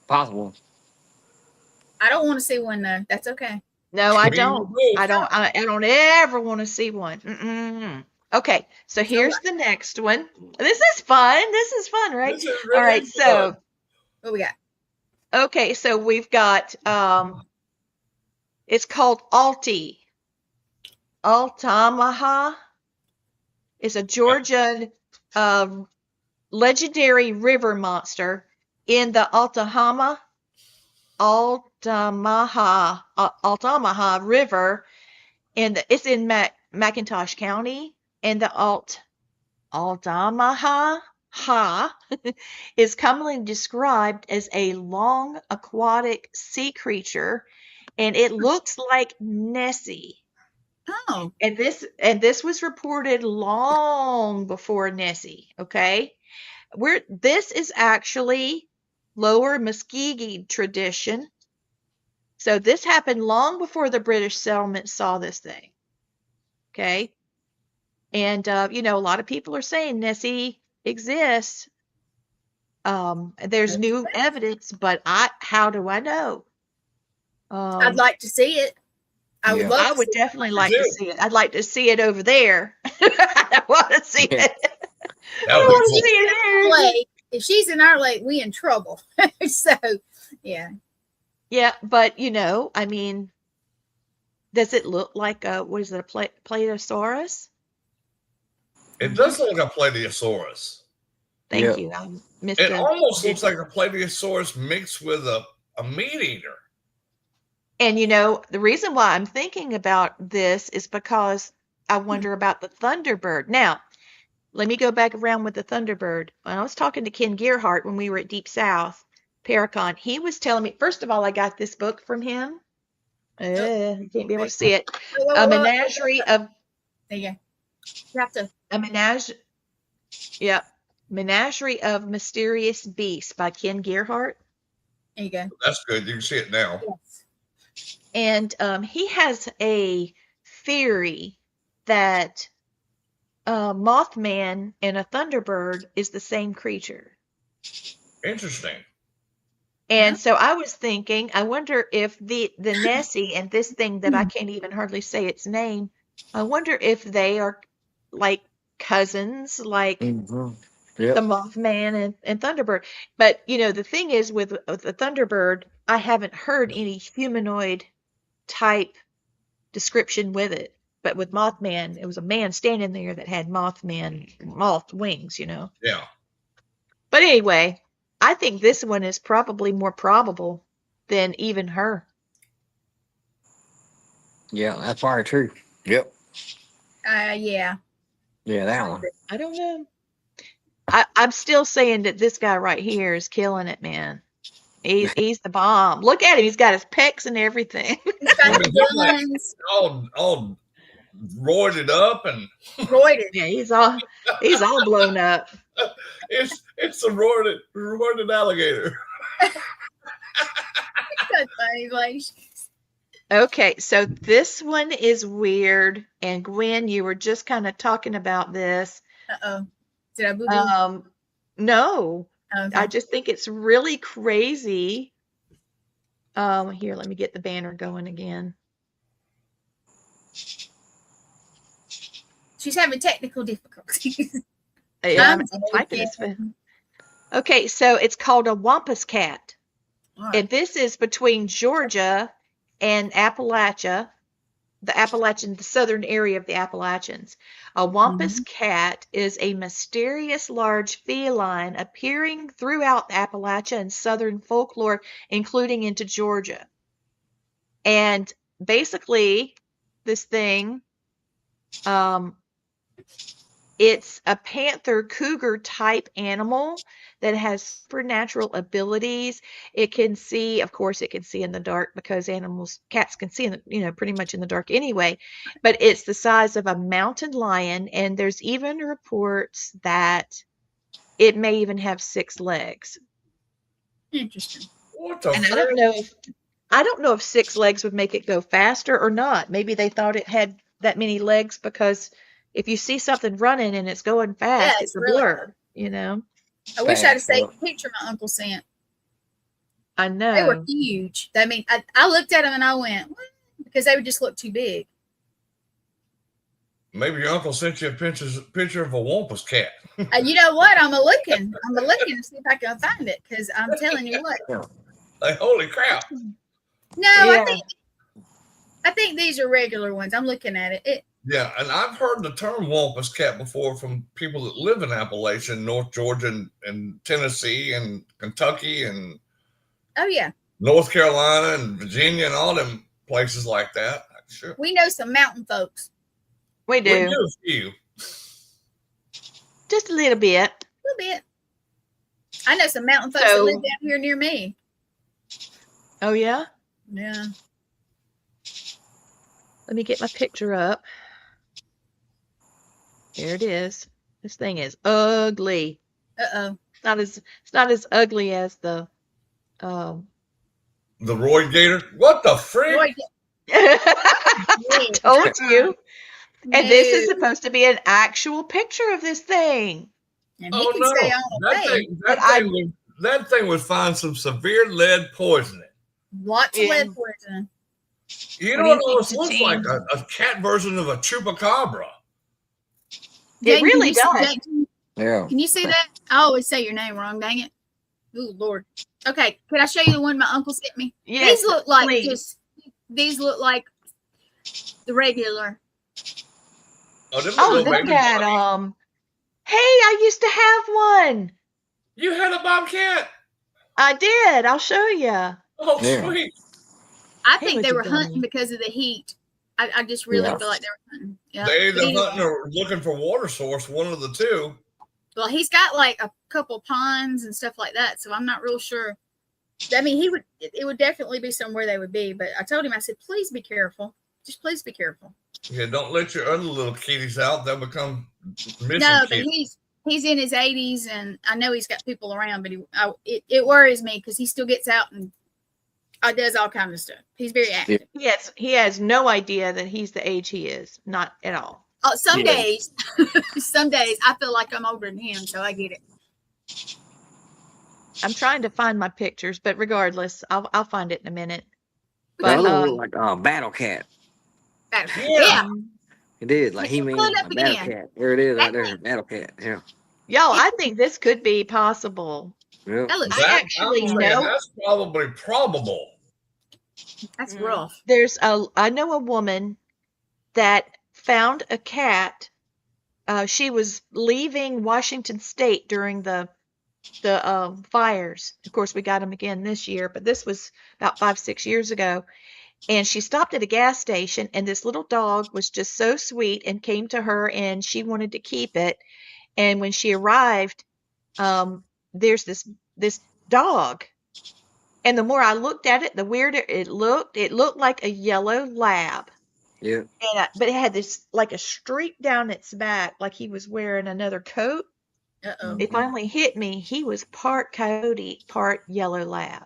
Possible. I don't want to see one though. That's okay. No, I Me don't. both. I don't ever want to see one. Mm-mm. Okay, so here's the next one. This is fun. This is fun, right? This is All really right, fun. so What we got? okay, so we've got it's called Alti. Altamaha is a Georgia legendary river monster in the Altamaha River, and it's in McIntosh County, and the Altamaha is commonly described as a long aquatic sea creature, and it looks like Nessie. Oh, And this was reported long before Nessie, okay? This is actually Lower Muskogee tradition. So this happened long before the British settlement saw this thing. Okay? And a lot of people are saying Nessie exists. There's new evidence, but how do I know? I'd like to see it. I would Yeah. love. I to would see definitely it. like to see it. I'd like to see it over there. I want to see Yeah. it. I That would want be to cool. see it here. Lake. If she's in our lake, we in trouble. So, yeah. Yeah, but I mean, does it look like what is it, a Platosaurus? It does look like a Plateosaurus. Thank Yeah. you. I missed It a almost looks like a Plateosaurus mixed with a meat eater. And the reason why I'm thinking about this is because I wonder about the Thunderbird. Now, let me go back around with the Thunderbird. When I was talking to Ken Gearhart when we were at Deep South, Paracon, he was telling me, first of all, I got this book from him. You can't be able to see it. A menagerie of There you go. You have to. Menagerie of Mysterious Beasts by Ken Gearhart. There you go. That's good. You can see it now. Yes. And he has a theory that Mothman and a Thunderbird is the same creature. Interesting. And so I was thinking, I wonder if the Nessie and this thing that I can't even hardly say its name, I wonder if they are like cousins, like Mhm. the Yep. Mothman and Thunderbird. But the thing is with the Thunderbird, I haven't heard any humanoid type description with it. But with Mothman, it was a man standing there that had moth wings, Yeah. But anyway, I think this one is probably more probable than even her. Yeah, that's probably true. Yep. Yeah. Yeah, that one. I don't know. I'm still saying that this guy right here is killing it, man. He's the bomb. Look at him. He's got his pecs and everything. He's got the guns. all roided up, and Roided. Yeah, he's all blown up. it's a roided alligator. That's funny, like. Okay, so this one is weird, and Gwen, you were just kind of talking about this. Uh-oh. Did I boo-boo? No, Okay. I just think it's really crazy. Here, let me get the banner going again. She's having technical difficulties. Yeah, I'm typing is fun. Okay, so it's called a wampus cat. All right. And this is between Georgia and Appalachia, the southern area of the Appalachians. A wampus cat is a mysterious large feline appearing throughout Appalachia and southern folklore, including into Georgia. And basically, this thing, it's a panther cougar type animal that has supernatural abilities. It can see, of course, it can see in the dark because cats can see pretty much in the dark anyway. But it's the size of a mountain lion, and there's even reports that it may even have 6 legs. Interesting. What the And frick? I don't know if 6 legs would make it go faster or not. Maybe they thought it had that many legs because if you see something running and it's going fast, it's it's a really blur, you know? I wish I'd have Fast, saved yeah. the picture my uncle sent. I They were know. huge. I mean, I looked at them and I went, what? Because they would just look too big. Maybe your uncle sent you a picture of a Wampus cat. You know what? I'm a looking to see if I can find it because I'm telling you what. Like, holy crap. No, Yeah. I think these are regular ones. I'm looking at it. Yeah, and I've heard the term Wampus cat before from people that live in Appalachia, North Georgia, and Tennessee, and Kentucky, and Oh yeah, North Carolina, and Virginia, and all them places like that. Sure. we know some mountain folks. We We do. do a few. Just a little bit. A little bit. I know some mountain folks that So- live down here near me. Oh, yeah? Yeah. Let me get my picture up. There it is. This thing is ugly. Uh-oh. It's not as ugly as the um The Roy Gator. What the frick? Boy, I told you. And this is no. supposed to be an actual picture of this thing. And he Oh can no! stay on all That day. thing, But that thing would find some severe lead poisoning. Lots of Yeah. lead poisoning. You What know do you what think, it looks like? Satine? A cat version of a chupacabra. It really can you see- does. Jane, Yeah. can you see that? I always say your name wrong, dang it. Ooh, Lord. Okay, can I show you the one my uncle sent me? Yes, These look like please. these look like the regular. Oh, them Oh, little look baby at bunnies. Hey, I used to have one. You had a bobcat. I did. I'll show you. Oh, Yeah. sweet. I He think was they a were hunting bunny. because of the heat. I just really Yeah. feel like they were hunting. Yeah. They But either anyway, hunting or looking for water source, one of the two. well, he's got like a couple ponds and stuff like that, so I'm not real sure. I mean, it would definitely be somewhere they would be, but I told him, I said, please be careful. Just please be careful. Yeah, don't let your other little kitties out. They'll become missing No, but kitties. he's in his 80s, and I know he's got people around, but it worries me because he still gets out and does all kinds of stuff. He's very active. He has no idea that he's the age he is. Not at all. Some Yeah. days, some days I feel like I'm older than him, so I get it. I'm trying to find my pictures, but regardless, I'll find it in a minute. That But look like a battle cat. Yeah. It did. Like he means Pull it up a battle again. cat. There it is right That there. Battle cat. Yeah. y'all, I think this could be possible. Yeah. That looks I actually I'm saying know- that's probably probable. that's rough. I know a woman that found a cat. She was leaving Washington State during the fires. Of course, we got them again this year, but this was about 5-6 years ago. And she stopped at a gas station, and this little dog was just so sweet and came to her, and she wanted to keep it. And when she arrived, there's this dog. And the more I looked at it, the weirder it looked. It looked like a yellow lab. Yeah. But it had this like a streak down its back, like he was wearing another coat. Uh-oh. It finally hit me. He was part coyote, part yellow lab.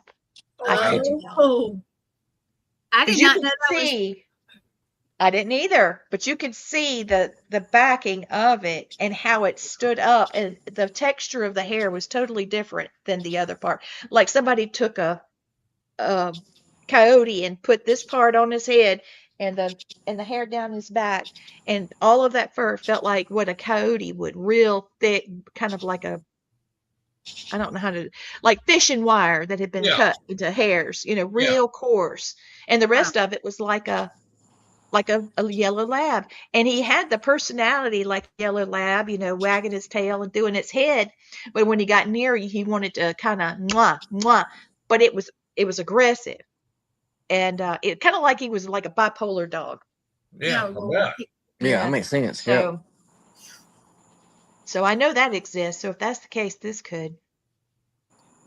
I kid you not. Oh. I 'Cause did you not could know that was. see. I didn't either, but you could see the backing of it and how it stood up, and the texture of the hair was totally different than the other part. Like somebody took a coyote and put this part on his head and the hair down his back, and all of that fur felt like what a coyote would, real thick, kind of like a, I don't know how to, like fishing wire that had been Yeah. cut into hairs, real coarse. And the rest of it was like a yellow lab. And he had the personality like a yellow lab, wagging his tail and doing its head. But when he got near you, he wanted to kind of mwah, mwah. But it was aggressive. And it kind of like he was like a bipolar dog. Yeah, No, I Lord. bet. Yeah, that makes sense. Yeah. So I know that exists. So if that's the case, this could.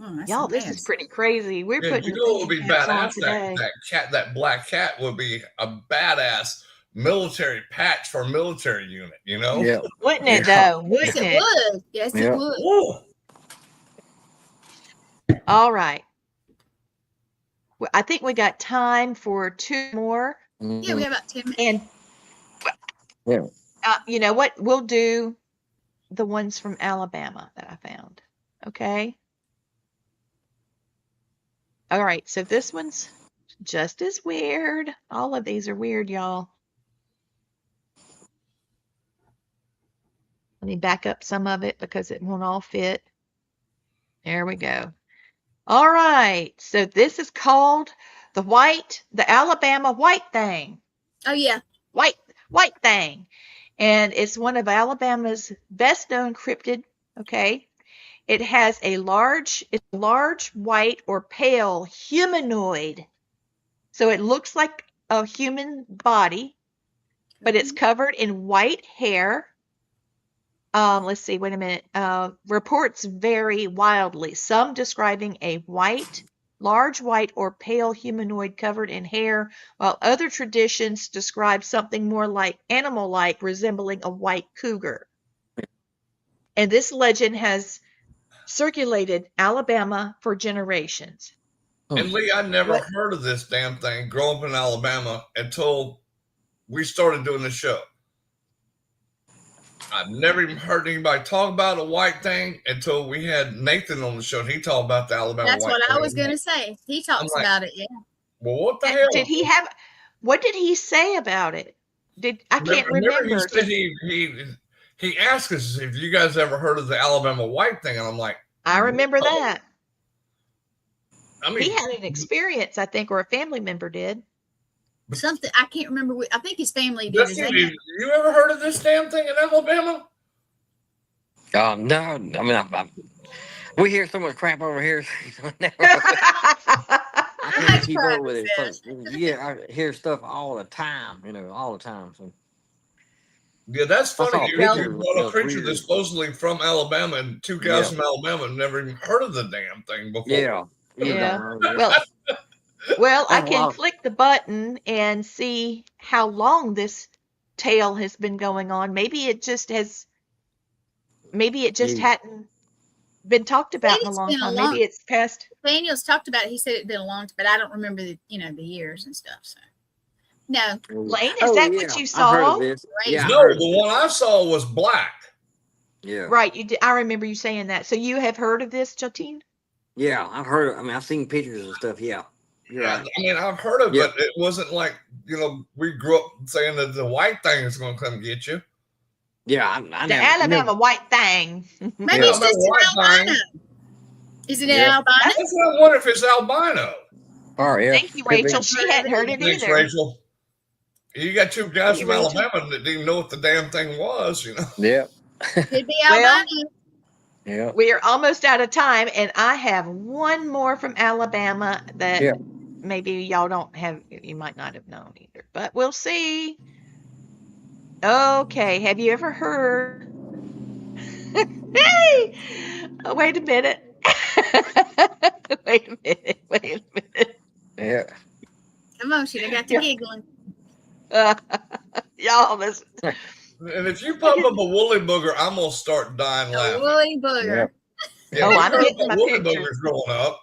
Oh, that's Y'all, some this is mess. pretty crazy. We're Yeah, putting you know what would be cats on badass? today. That black cat would be a badass military patch for a military unit, Yeah. Wouldn't it Yeah. though? Yes, Wouldn't it it? would. Yes, Yeah. it would. Ooh. All right. Well, I think we got time for 2 more. Yeah, we have about 10 minutes. And Yeah. You know what? We'll do the ones from Alabama that I found. Okay. All right. So this one's just as weird. All of these are weird, y'all. Let me back up some of it because it won't all fit. There we go. All right. So this is called the Alabama white thing. Oh yeah. White thing. And it's one of Alabama's best known cryptid. Okay. It has it's a large white or pale humanoid. So it looks like a human body, but it's covered in white hair. Let's see, wait a minute. Reports vary wildly, some describing a large white or pale humanoid covered in hair, while other traditions describe something more like animal-like, resembling a white cougar. And this legend has circulated Alabama for generations. And Lee, I never What? heard of this damn thing growing up in Alabama until we started doing the show. I've never even heard anybody talk about a white thing until we had Nathan on the show. And he talked about the Alabama That's white what thing. I was gonna say. He talks like, about it. Yeah. Well, what the hell? What did he say about it? I can't remember. He said he asked us if you guys ever heard of the Alabama white thing, and I'm like, I remember that. I mean, He had an experience, I think, or a family member did. Something I can't remember. I think his family did. You ever heard of this damn thing in Alabama? No. I mean, we hear so much crap over here. I can't keep up with it. So, yeah, I hear stuff all the time. All the time. So. Yeah, that's funny. You brought a creature weird. that's supposedly from Alabama, and two guys from Alabama never even heard of the damn thing before. Yeah. Well, I can click the button and see how long this tale has been going on. Maybe it just hadn't been talked about in a long time. Maybe it's past. Daniel's talked about it. He said it'd been a long time, but I don't remember the years and stuff. So no. Lane, is that what you saw? I've heard of this. Yeah. No, the one I saw was black. Yeah. Right, you did. I remember you saying that. So you have heard of this, Jotine? Yeah, I've heard. I've seen pictures and stuff. Yeah. Yeah, I mean, I've heard of it. It wasn't like, we grew up saying that the white thing is going to come get you. Yeah, I the Alabama white thing. Maybe it's just in albino. Is it in albino? That's what I wonder if it's albino. Oh, yeah. Thank you, Rachel. She hadn't heard it Thanks, either. Rachel. You got two guys from Alabama that didn't know what the damn thing was, Yeah. Could be albino. Yeah. We are almost out of time, and I have one more from Alabama that maybe y'all don't have. You might not have known either, but we'll see. Okay, have you ever heard? Hey, wait a minute. Wait a minute. Yeah. Come on, I got you giggling. Y'all listen. And if you pop up a woolly booger, I'm gonna start dying laughing. Woolly booger. Yeah, I'm getting my woolly picture. boogers growing up.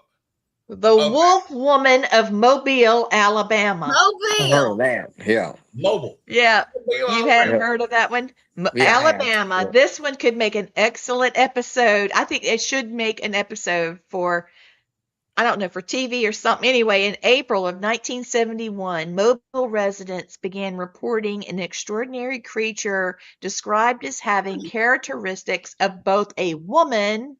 The Wolf Woman of Mobile, Alabama. I've heard of that. Yeah. Mobile. Yeah. Mobile, You hadn't heard of that one? Alabama. Yeah. This one could make an excellent episode. I think it should make an episode for, I don't know, for TV or something. Anyway, in April of 1971, Mobile residents began reporting an extraordinary creature described as having characteristics of both a woman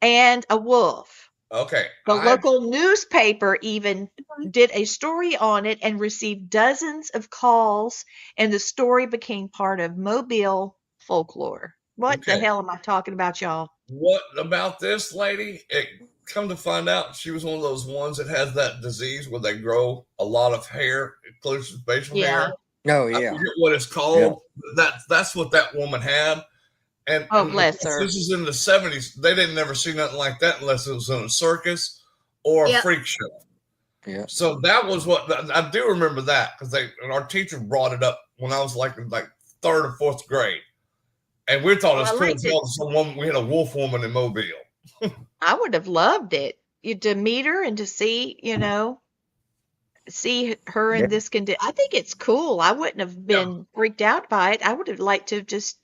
and a wolf. Okay. The local newspaper even did a story on it and received dozens of calls, and the story became part of Mobile folklore. What the hell am I talking about, y'all? What about this lady? Come to find out, she was one of those ones that has that disease where they grow a lot of hair, inclusive facial hair. Oh, I yeah. forget what it's called. That's what that woman had. And bless her. This is in the 70s. They didn't never see nothing like that unless it was in a circus or a freak show. Yeah. So that was what I do remember that because our teacher brought it up when I was like third or fourth grade, and we thought it was cool. We had a wolf woman in Mobile. I would have loved it to meet her and to see, see her Yeah. in this condition. I think it's cool. I wouldn't have been freaked out by it. I would have liked to have just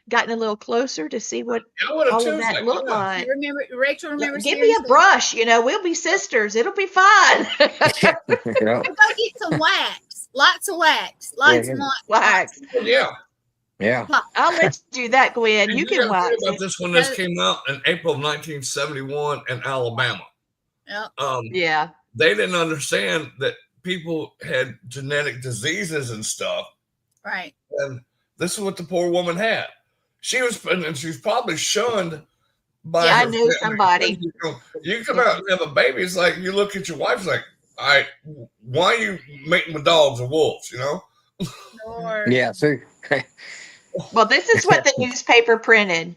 gotten a little closer to see what I would have all too. of that looked like. Remember, Rachel remembers Give hearing me a some- brush, we'll be sisters. It'll be fine. Yeah. We'll go get some wax. Lots of wax. Lots and yeah. lots. Wax. Yeah. Yeah. I'll let you do that, Gwen. And You gotta can wax think about it. this when this came out in April of 1971 in Alabama. Yep. Yeah. They didn't understand that people had genetic diseases and stuff. Right. And this is what the poor woman had. She was probably shunned by Yeah, I her knew family. somebody. You come out and have a baby, it's like you look at your wife like, all right, why are you mating with dogs or wolves, Or Yeah. See. Well, this is what the newspaper printed.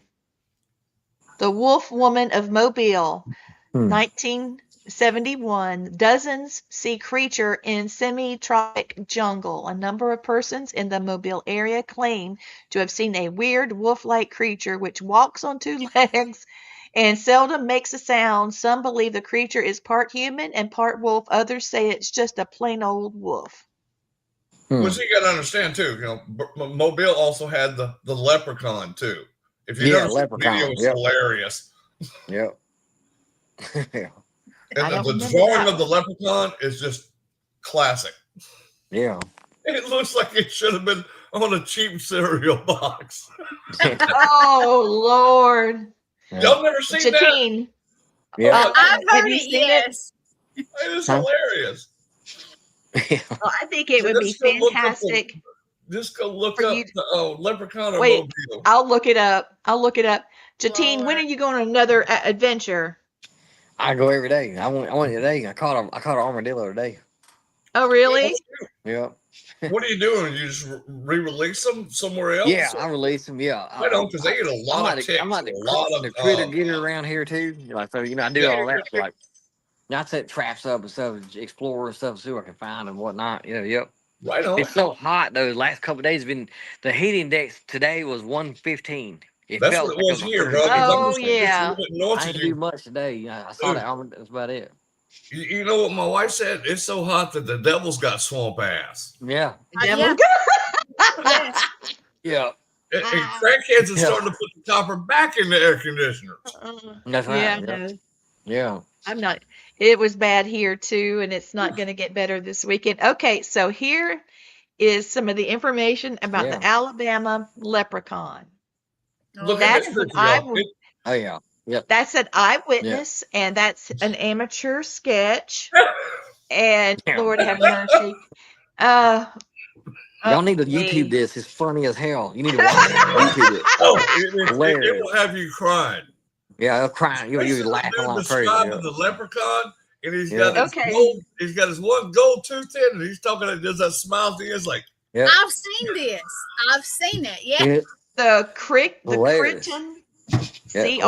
The Wolf Woman of Mobile, 1971. Dozens see creature in semi-tropic jungle. A number of persons in the Mobile area claim to have seen a weird wolf-like creature which walks on two legs and seldom makes a sound. Some believe the creature is part human and part wolf. Others say it's just a plain old wolf. Which you got to understand too. Mobile also had the leprechaun too. If you Yeah, notice, leprechaun, the video was yep. hilarious. Yep. Yeah. I And don't the remember drawing that of the leprechaun is just classic. Yeah. It looks like it should have been on a cheap cereal box. Oh, Lord. Y'all never seen that? Jatine. Yeah. I've Have heard you it. seen it? Yes. It is Huh? hilarious. Well, I think it would be Let's go look up fantastic. Just go look For up you- the leprechaun or Wait. Mobile. I'll look it up. Jatine, when Lord. are you going on another adventure? I go every day. I went today. I caught an armadillo today. Oh, really? Yep. What are you doing? You just re-release them somewhere else? Yeah, I release them. Yeah. I don't, because they get a lot of ticks. I'm like a lot of the critter getter around here too. Like, so I do all that. So, like, I set traps up and stuff, explore and stuff, see what I can find and whatnot. Yep. right on. It's so hot though. The last couple of days have been. The heat index today was 115. That's what it was here, bro. 'cause Oh, I'm just yeah. a little bit north I of didn't do you. much today. I saw that armadillo. That's about it. You know what my wife said? It's so hot that the devil's got swamp ass. Yeah. Devil- Yes. Yeah. And crackheads are Yeah. starting to put the topper back in the air conditioners. That's right. Yeah, Yeah. no, Yeah. I'm not. It was bad here too, and it's not going to get better this weekend. Okay, so here is some of the information about the Alabama leprechaun. Look That's at what this I picture, would- Oh yeah. Yep. That's an eyewitness, and that's an amateur sketch. And Yeah. Lord have mercy. Y'all need to YouTube this. It's funny as hell. You need to watch it. YouTube it. Oh, it Hilarious. will have you crying. Yeah, they're crying. You'll Basically, laugh dude along crazy. describing Yeah. the leprechaun, and he's Yeah. got his Okay. gold, he's got his one gold tooth in, and he's talking and does that smile thing. It's like, Yeah. I've seen this. I've seen it. Yeah. Yeah. The Hilarious. Crichton, Yeah, Crichton,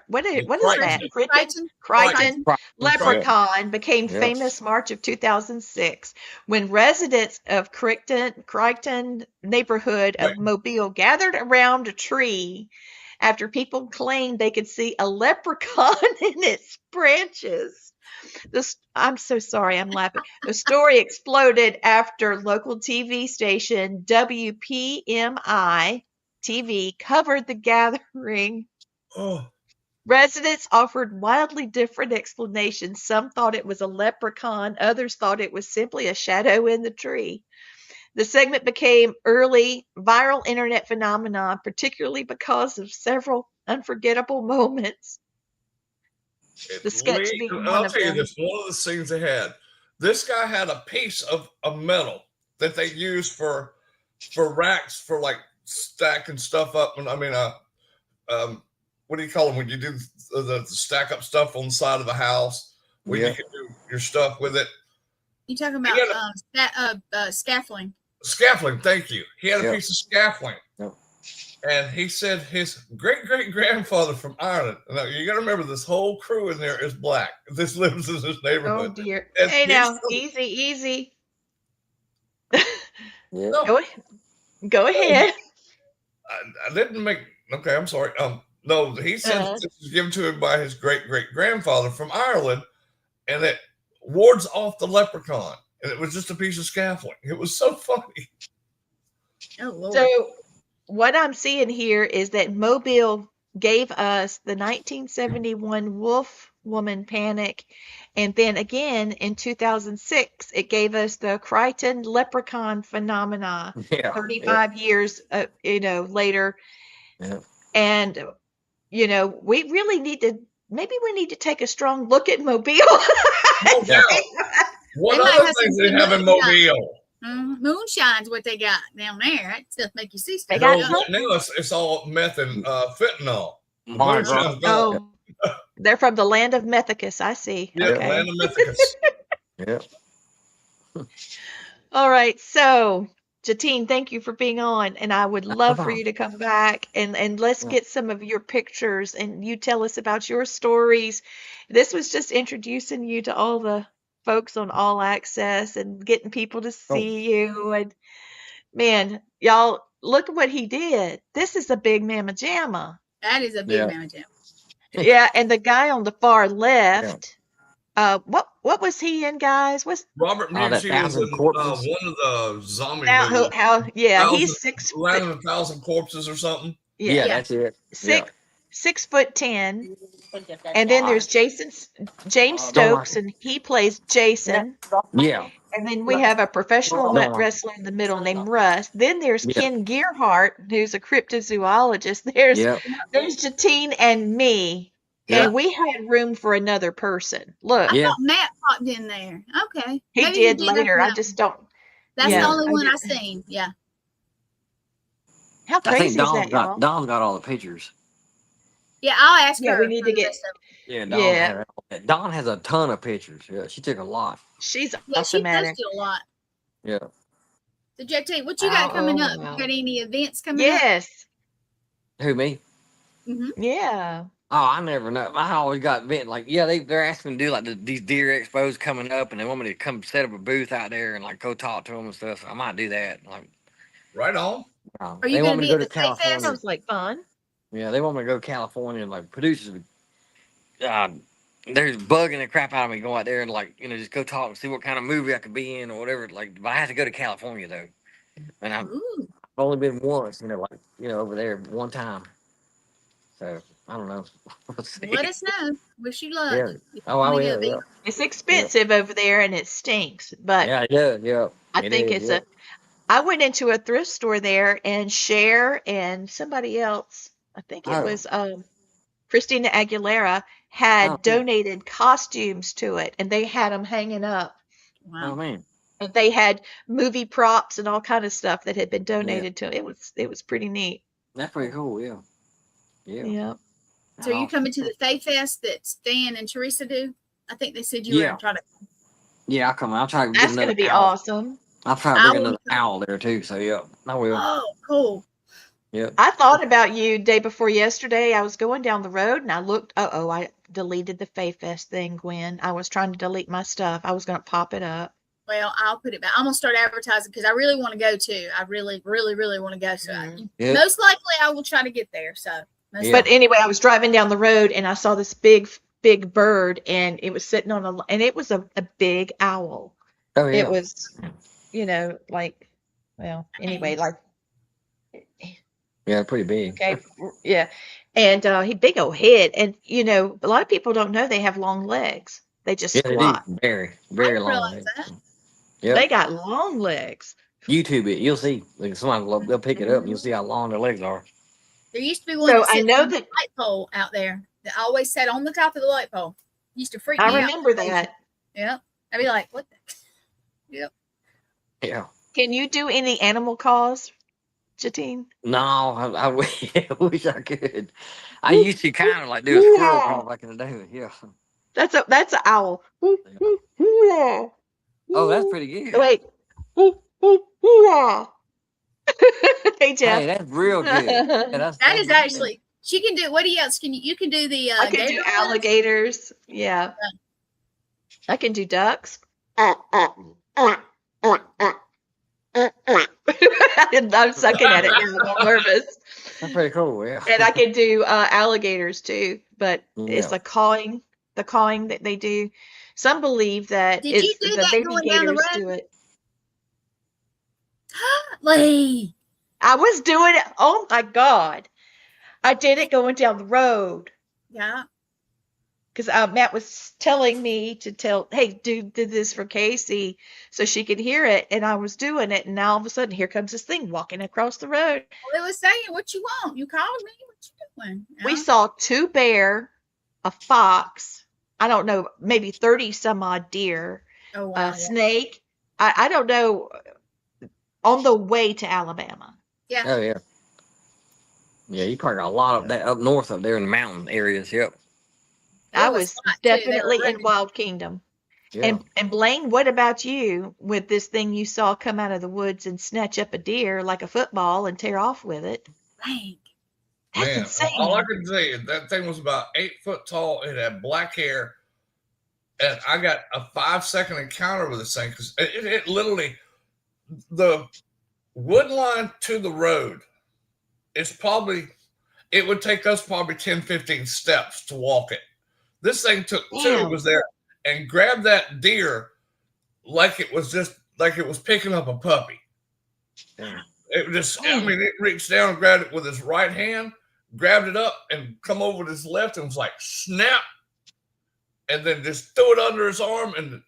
what is that? Crichton, Crichton. Crichton Right. leprechaun became Yeah. famous March of 2006 when residents of Crichton neighborhood of Right. Mobile gathered around a tree after people claimed they could see a leprechaun in its branches. I'm so sorry, I'm laughing. The story exploded after local TV station WPMI TV covered the gathering. oh, Residents offered wildly different explanations. Some thought it was a leprechaun, others thought it was simply a shadow in the tree. The segment became early viral internet phenomenon, particularly because of several unforgettable moments. The sketch being one I'll of tell you them. this. One of the scenes they had, this guy had a piece of metal that they used for racks for like stacking stuff up. And I mean, what do you call them when you do the stack up stuff on the side of the house where Yeah. you can do your stuff with it? You talking He about scaffolding? Scaffolding, thank you. He had a Yeah. piece of scaffolding. Yep. And he said his great-great-grandfather from Ireland. Now, you got to remember, this whole crew in there is black. This lives in this Oh neighborhood. dear. And Hey he's now, from- easy. Yeah. No, Go ahead. I didn't make. Okay, I'm sorry. No, he said Uh-huh. this was given to him by his great-great-grandfather from Ireland, and that wards off the leprechaun, and it was just a piece of scaffolding. It was so funny. Oh Lord. So what I'm seeing here is that Mobile gave us the 1971 Wolf Woman Panic, and then again in 2006 it gave us the Crichton Leprechaun phenomena. Yeah. 35 years, later, Yeah. and we really need to. Maybe we need to take a strong look at Mobile. Oh, yeah. What They might other have things some they have in good moonshine. Mobile? Moonshine's what they got down there. That stuff make you see They stuff. got No, something. now it's all meth and fentanyl. Mardi Gras. Moonshine's gone. Oh, they're from the land of Methicus. I see. Yeah, Okay. land of Mythicus. Yeah. All right. So, Jatine, thank you for being on, and I would love for you to come back and let's Yeah. get some of your pictures and you tell us about your stories. This was just introducing you to all the folks on All Access and getting people to see you. And man, y'all, look at what he did. This is a big mamma jamma. That is a big Yeah. mamma jam. Yeah, and the guy on the far left, what was he in, guys? What's Robert Oh, that Mucci was 1,000 in corpses. one of the zombie now movies. yeah, he's Land of 1,000 Corpses or something. Yeah, yeah, that's it. six 6'10", and then there's James Don't Stokes, and he plays Jason. Yeah. And then we have a professional Don't. wrestler in the middle named Russ. Then there's Yeah. Ken Gearhart, who's a cryptozoologist. There's Yeah. Jatine and me, Yeah. and we had room for another person. Look, I Yeah. thought Matt popped in there. Okay. he Maybe you did later. I that. just don't. That's yeah, the only I one I did. seen. Yeah. How I think crazy is that, y'all? Don's got all the pictures. Yeah, I'll ask Yeah, her. we need for to the get. rest of it. Yeah, Don. Yeah. had all that. Don has a ton of pictures. Yeah, she took a lot. She's Yeah, she awesome at it. posted a lot. Yeah. So JT, what you got coming up? wow. You got any events coming up? Yes. Who, me? Yeah. Oh, I never know. I always got event like they're asking me to do like these deer expos coming up, and they want me to come set up a booth out there and like go talk to them and stuff. So I might do that. Like, Right on. Are they you want going to me be to at go the to Faith Fest? California. Sounds like fun. Yeah, they want me to go to California and like producers. They're bugging the crap out of me go out there and like just go talk and see what kind of movie I could be in or whatever. Like, but I have to go to California though, and I've Ooh, only been once. Over there one time. So I don't know. We'll see. let us know. Wish you luck. Yeah. If you Oh, I wanna will. go, Yeah. It's expensive over there and it stinks, but Yeah, it does. Yeah. I It think is, it's I went into a thrift store there and Cher and somebody else, I think it Oh. was Christina Aguilera, had Oh, cool. donated costumes to it, and they had them hanging up. Wow. Oh man. And they had movie props and all kind of stuff that had been donated to it. It was pretty neat. That's pretty cool. Yeah. Yeah. Yeah. So are you Awesome. coming to the Faith Fest that Stan and Teresa do? I think they said you were Yeah. going to try to. Yeah, I'll come. I'll try to get That's another going to be owl. awesome. I'll try to I bring will another owl there too. So yeah, I will. Oh, cool. Yeah. I thought about you day before yesterday. I was going down the road and I looked. I deleted the Faith Fest thing, Gwen. I was trying to delete my stuff. I was going to pop it up. Well, I'll put it back. I'm going to start advertising because I really want to go too. I really, really, really want to go. So Yeah. most likely I will try to get there. So, Yeah. But anyway, I was driving down the road and I saw this big bird, and it was sitting on and it was a big owl. Oh yeah. It was, like, well, anyway, like, Yeah, pretty big. okay, yeah, and he big old head, and a lot of people don't know they have long legs. They just Yeah, they do. squat. Very, I very didn't long. realize legs. that. Yeah. They got long legs. YouTube it. You'll see. Like they'll pick it up and you'll see how long their legs are. There used to be one So that I sits know on the that light pole out there that always sat on the top of the light pole. Used to freak me I out. remember that. Yeah. I'd be like, what the? Yeah. Can you do any animal calls, Jatine? No, I wish I could. I used to kind of like do a squirrel call back in the day. But yeah. That's an owl. Oh, that's pretty good. Wait. Hey, Jeff. Hey, that's real good. Yeah, That that's is really actually, she can do, what else can you can do the, I can do gator ones? alligators. Yeah. I can do ducks. I'm sucking at it now. I'm nervous. good. That's pretty cool. Yeah. And I can do alligators too, but it's Yeah. a cawing the cawing that they do. Some believe that Did you it's do the that baby going down the gators road? do it. Lee. I was doing it. Oh my God. I did it going down the road Yeah. because Matt was telling me to tell, hey, did this for Casey so she could hear it. And I was doing it. And now all of a sudden, here comes this thing walking across the road. Well, it was saying, what you want? You called me. What you doing? We Yeah. saw 2 bear, a fox, I don't know, maybe 30 some odd deer, Oh, a wow. Yeah. snake. I don't know, on the way to Alabama. Yeah. Oh yeah. Yeah, you probably got a lot of that up north up there in the mountain areas. Yep. I It was was hot, too. They were definitely in running. Wild Kingdom. Yeah. And Blaine, what about you with this thing you saw come out of the woods and snatch up a deer like a football and tear off with it? Dang. That's Man, insane. all I can say is that thing was about 8 foot tall. It had black hair, and I got a 5-second encounter with this thing because it literally, the wood line to the road is probably, it would take us probably 10, 15 steps to walk it. This thing took 2, Damn. was there, and grabbed that deer like it was picking up a puppy. Damn. It just, I Damn. mean, it reached down and grabbed it with his right hand, grabbed it up and come over with his left and was like, snap. And then just threw it under his arm. And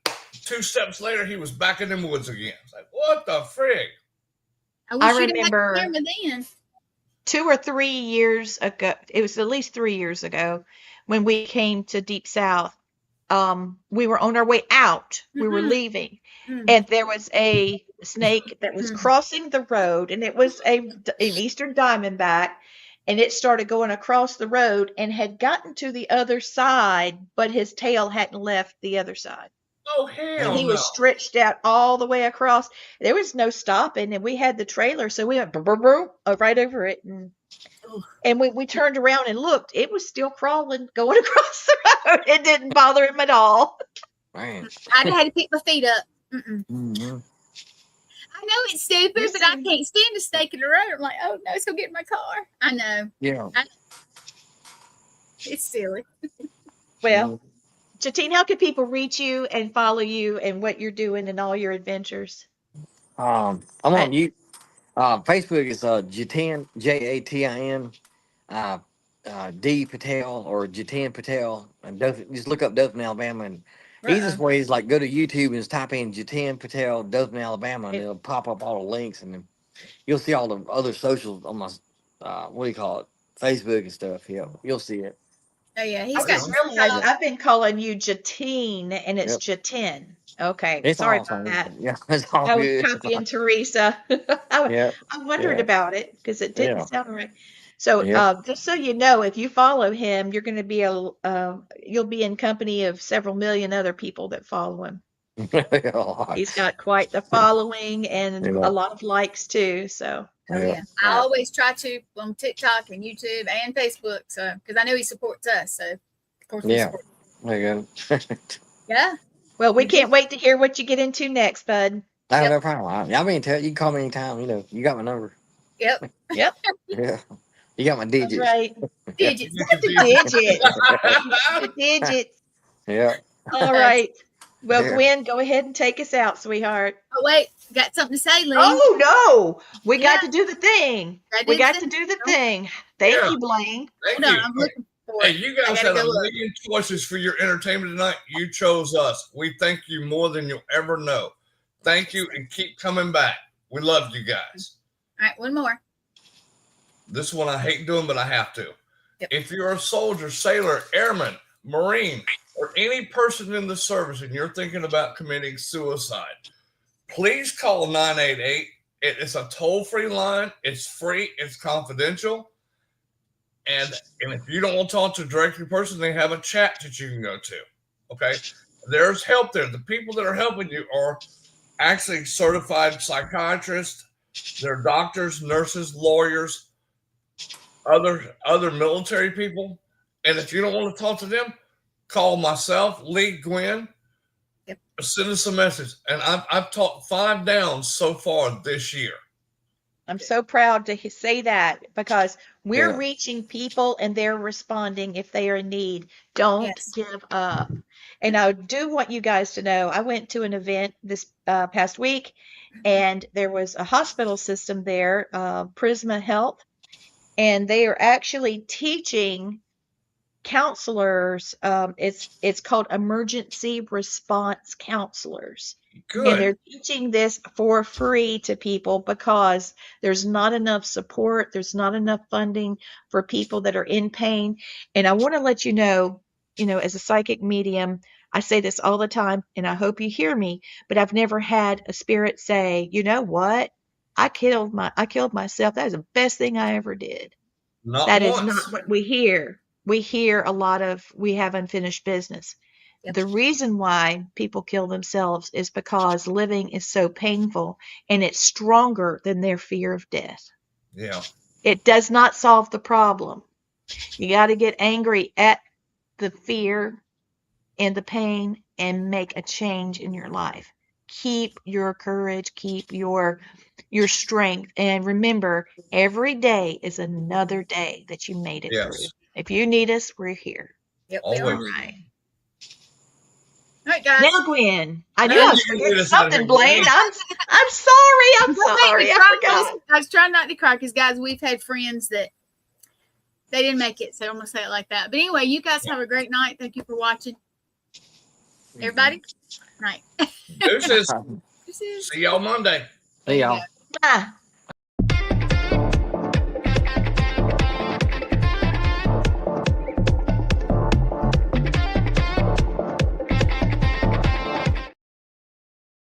2 steps later, he was back in the woods again. It's like, what the frig? I wish you'd have had remember- the camera then. 2 or 3 years ago, it was at least 3 years ago, when we came to Deep South. We were on our way out. We were Mhm. leaving, Mm. and there was a snake that was Mhm. crossing the road, and it was an eastern diamondback, and it started going across the road and had gotten to the other side, but his tail hadn't left the other side. Oh, hell And he no. was stretched out all the way across. There was no stopping, and we had the trailer, so we went brr, brr, brr, right over it. And we turned around and looked. It was still crawling, going across the road. It didn't bother him at all. Man. I'd had to pick my feet up. Mm-mm. Mhm. I know it's stupid, You're but I saying- can't stand a snake in the road. I'm like, oh no, it's gonna get in my car. I know. Yeah. It's silly. Well, Jatine, how can people reach you and follow you and what you're doing and all your adventures? I'm on you. Facebook is Jatin, Jatin, D Patel or Jatin Patel, and just look up Dothan, Alabama. And easiest way is like go to YouTube and just type in Jatin Patel, Dothan, Alabama, and it'll pop up all the links, and then you'll see all the other socials on my what do you call it, Facebook and stuff. Yeah, you'll see it. Oh yeah, he's I got. just realized I've been calling you Jatine and it's Jatin. Okay. It's Sorry all about fine. that. Yeah, it's all I was good. copying Teresa. Yeah, I wondered Yeah. about it because it didn't Yeah. sound right. So, Yeah. just so you know, if you follow him, you're going to be you'll be in company of several million other people that follow him. He's got quite the following and Yeah. a lot of likes too. So, Oh yeah, I always try to on TikTok and YouTube and Facebook, so because I know he supports us. So of course we Yeah. support. There you go. Yeah. well, we can't wait to hear what you get into next, bud. No, Yep. no problem. I mean, you can call me anytime. You know, you got my number. Yep. Yep. Yeah, you got my That's digits. right. Digits. The digits. Yeah. All right. Well, Yeah. Gwen, go ahead and take us out, sweetheart. Oh wait, got something to say, Lee? Oh no, we got Yeah. to do the thing. I We did got say- to do the thing. Thank Yeah. you, Blaine. Thank Hold on, you. I'm looking for Hey, it. you I guys gotta had a go look. million choices for your entertainment tonight. You chose us. We thank you more than you'll ever know. Thank you and keep coming back. We love you guys. All right, one more. This one I hate doing, but I have to. Yep. If you're a soldier, sailor, airman, Marine, or any person in the service and you're thinking about committing suicide, please call 988. It's a toll-free line. It's free. It's confidential. And if you don't want to talk to a directly person, they have a chat that you can go to. Okay? There's help there. The people that are helping you are actually certified psychiatrists. They're doctors, nurses, lawyers, other military people. And if you don't want to talk to them, call myself, Lee, Gwen. Yep. Send us a message. And I've taught 5 downs so far this year. I'm so proud to say that because we're Yeah. reaching people and they're responding if they are in need. Don't Yes. give up. And I do want you guys to know I went to an event this past week and there was a hospital system there, Prisma Health, and they are actually teaching counselors. It's called emergency response counselors. And Good. they're teaching this for free to people because there's not enough support, there's not enough funding for people that are in pain. And I want to let you know, as a psychic medium, I say this all the time, and I hope you hear me, but I've never had a spirit say, you know what? I killed myself. That is the best thing I ever did. Not That is once. not what we hear. We hear a lot of we have unfinished business. Yep. The reason why people kill themselves is because living is so painful and it's stronger than their fear of death. Yeah. It does not solve the problem. You got to get angry at the fear and the pain and make a change in your life. Keep your courage, keep your strength, and remember every day is another day that you made it through. Yes. If you need us, we're here. Yep. We Always. are. All right. All right, guys. Now, Gwen, I Now knew I you was can forgetting get us out of something, here, Blaine. Gwen. I'm sorry. I'm Don't make sorry. me I cry, forgot. I was trying not to cry because, guys, we've had friends that they didn't make it. So I'm going to say it like that. But anyway, you guys have a great night. Thank you for watching. Everybody, night. Deuces. This is. See y'all Monday. See y'all. Ah.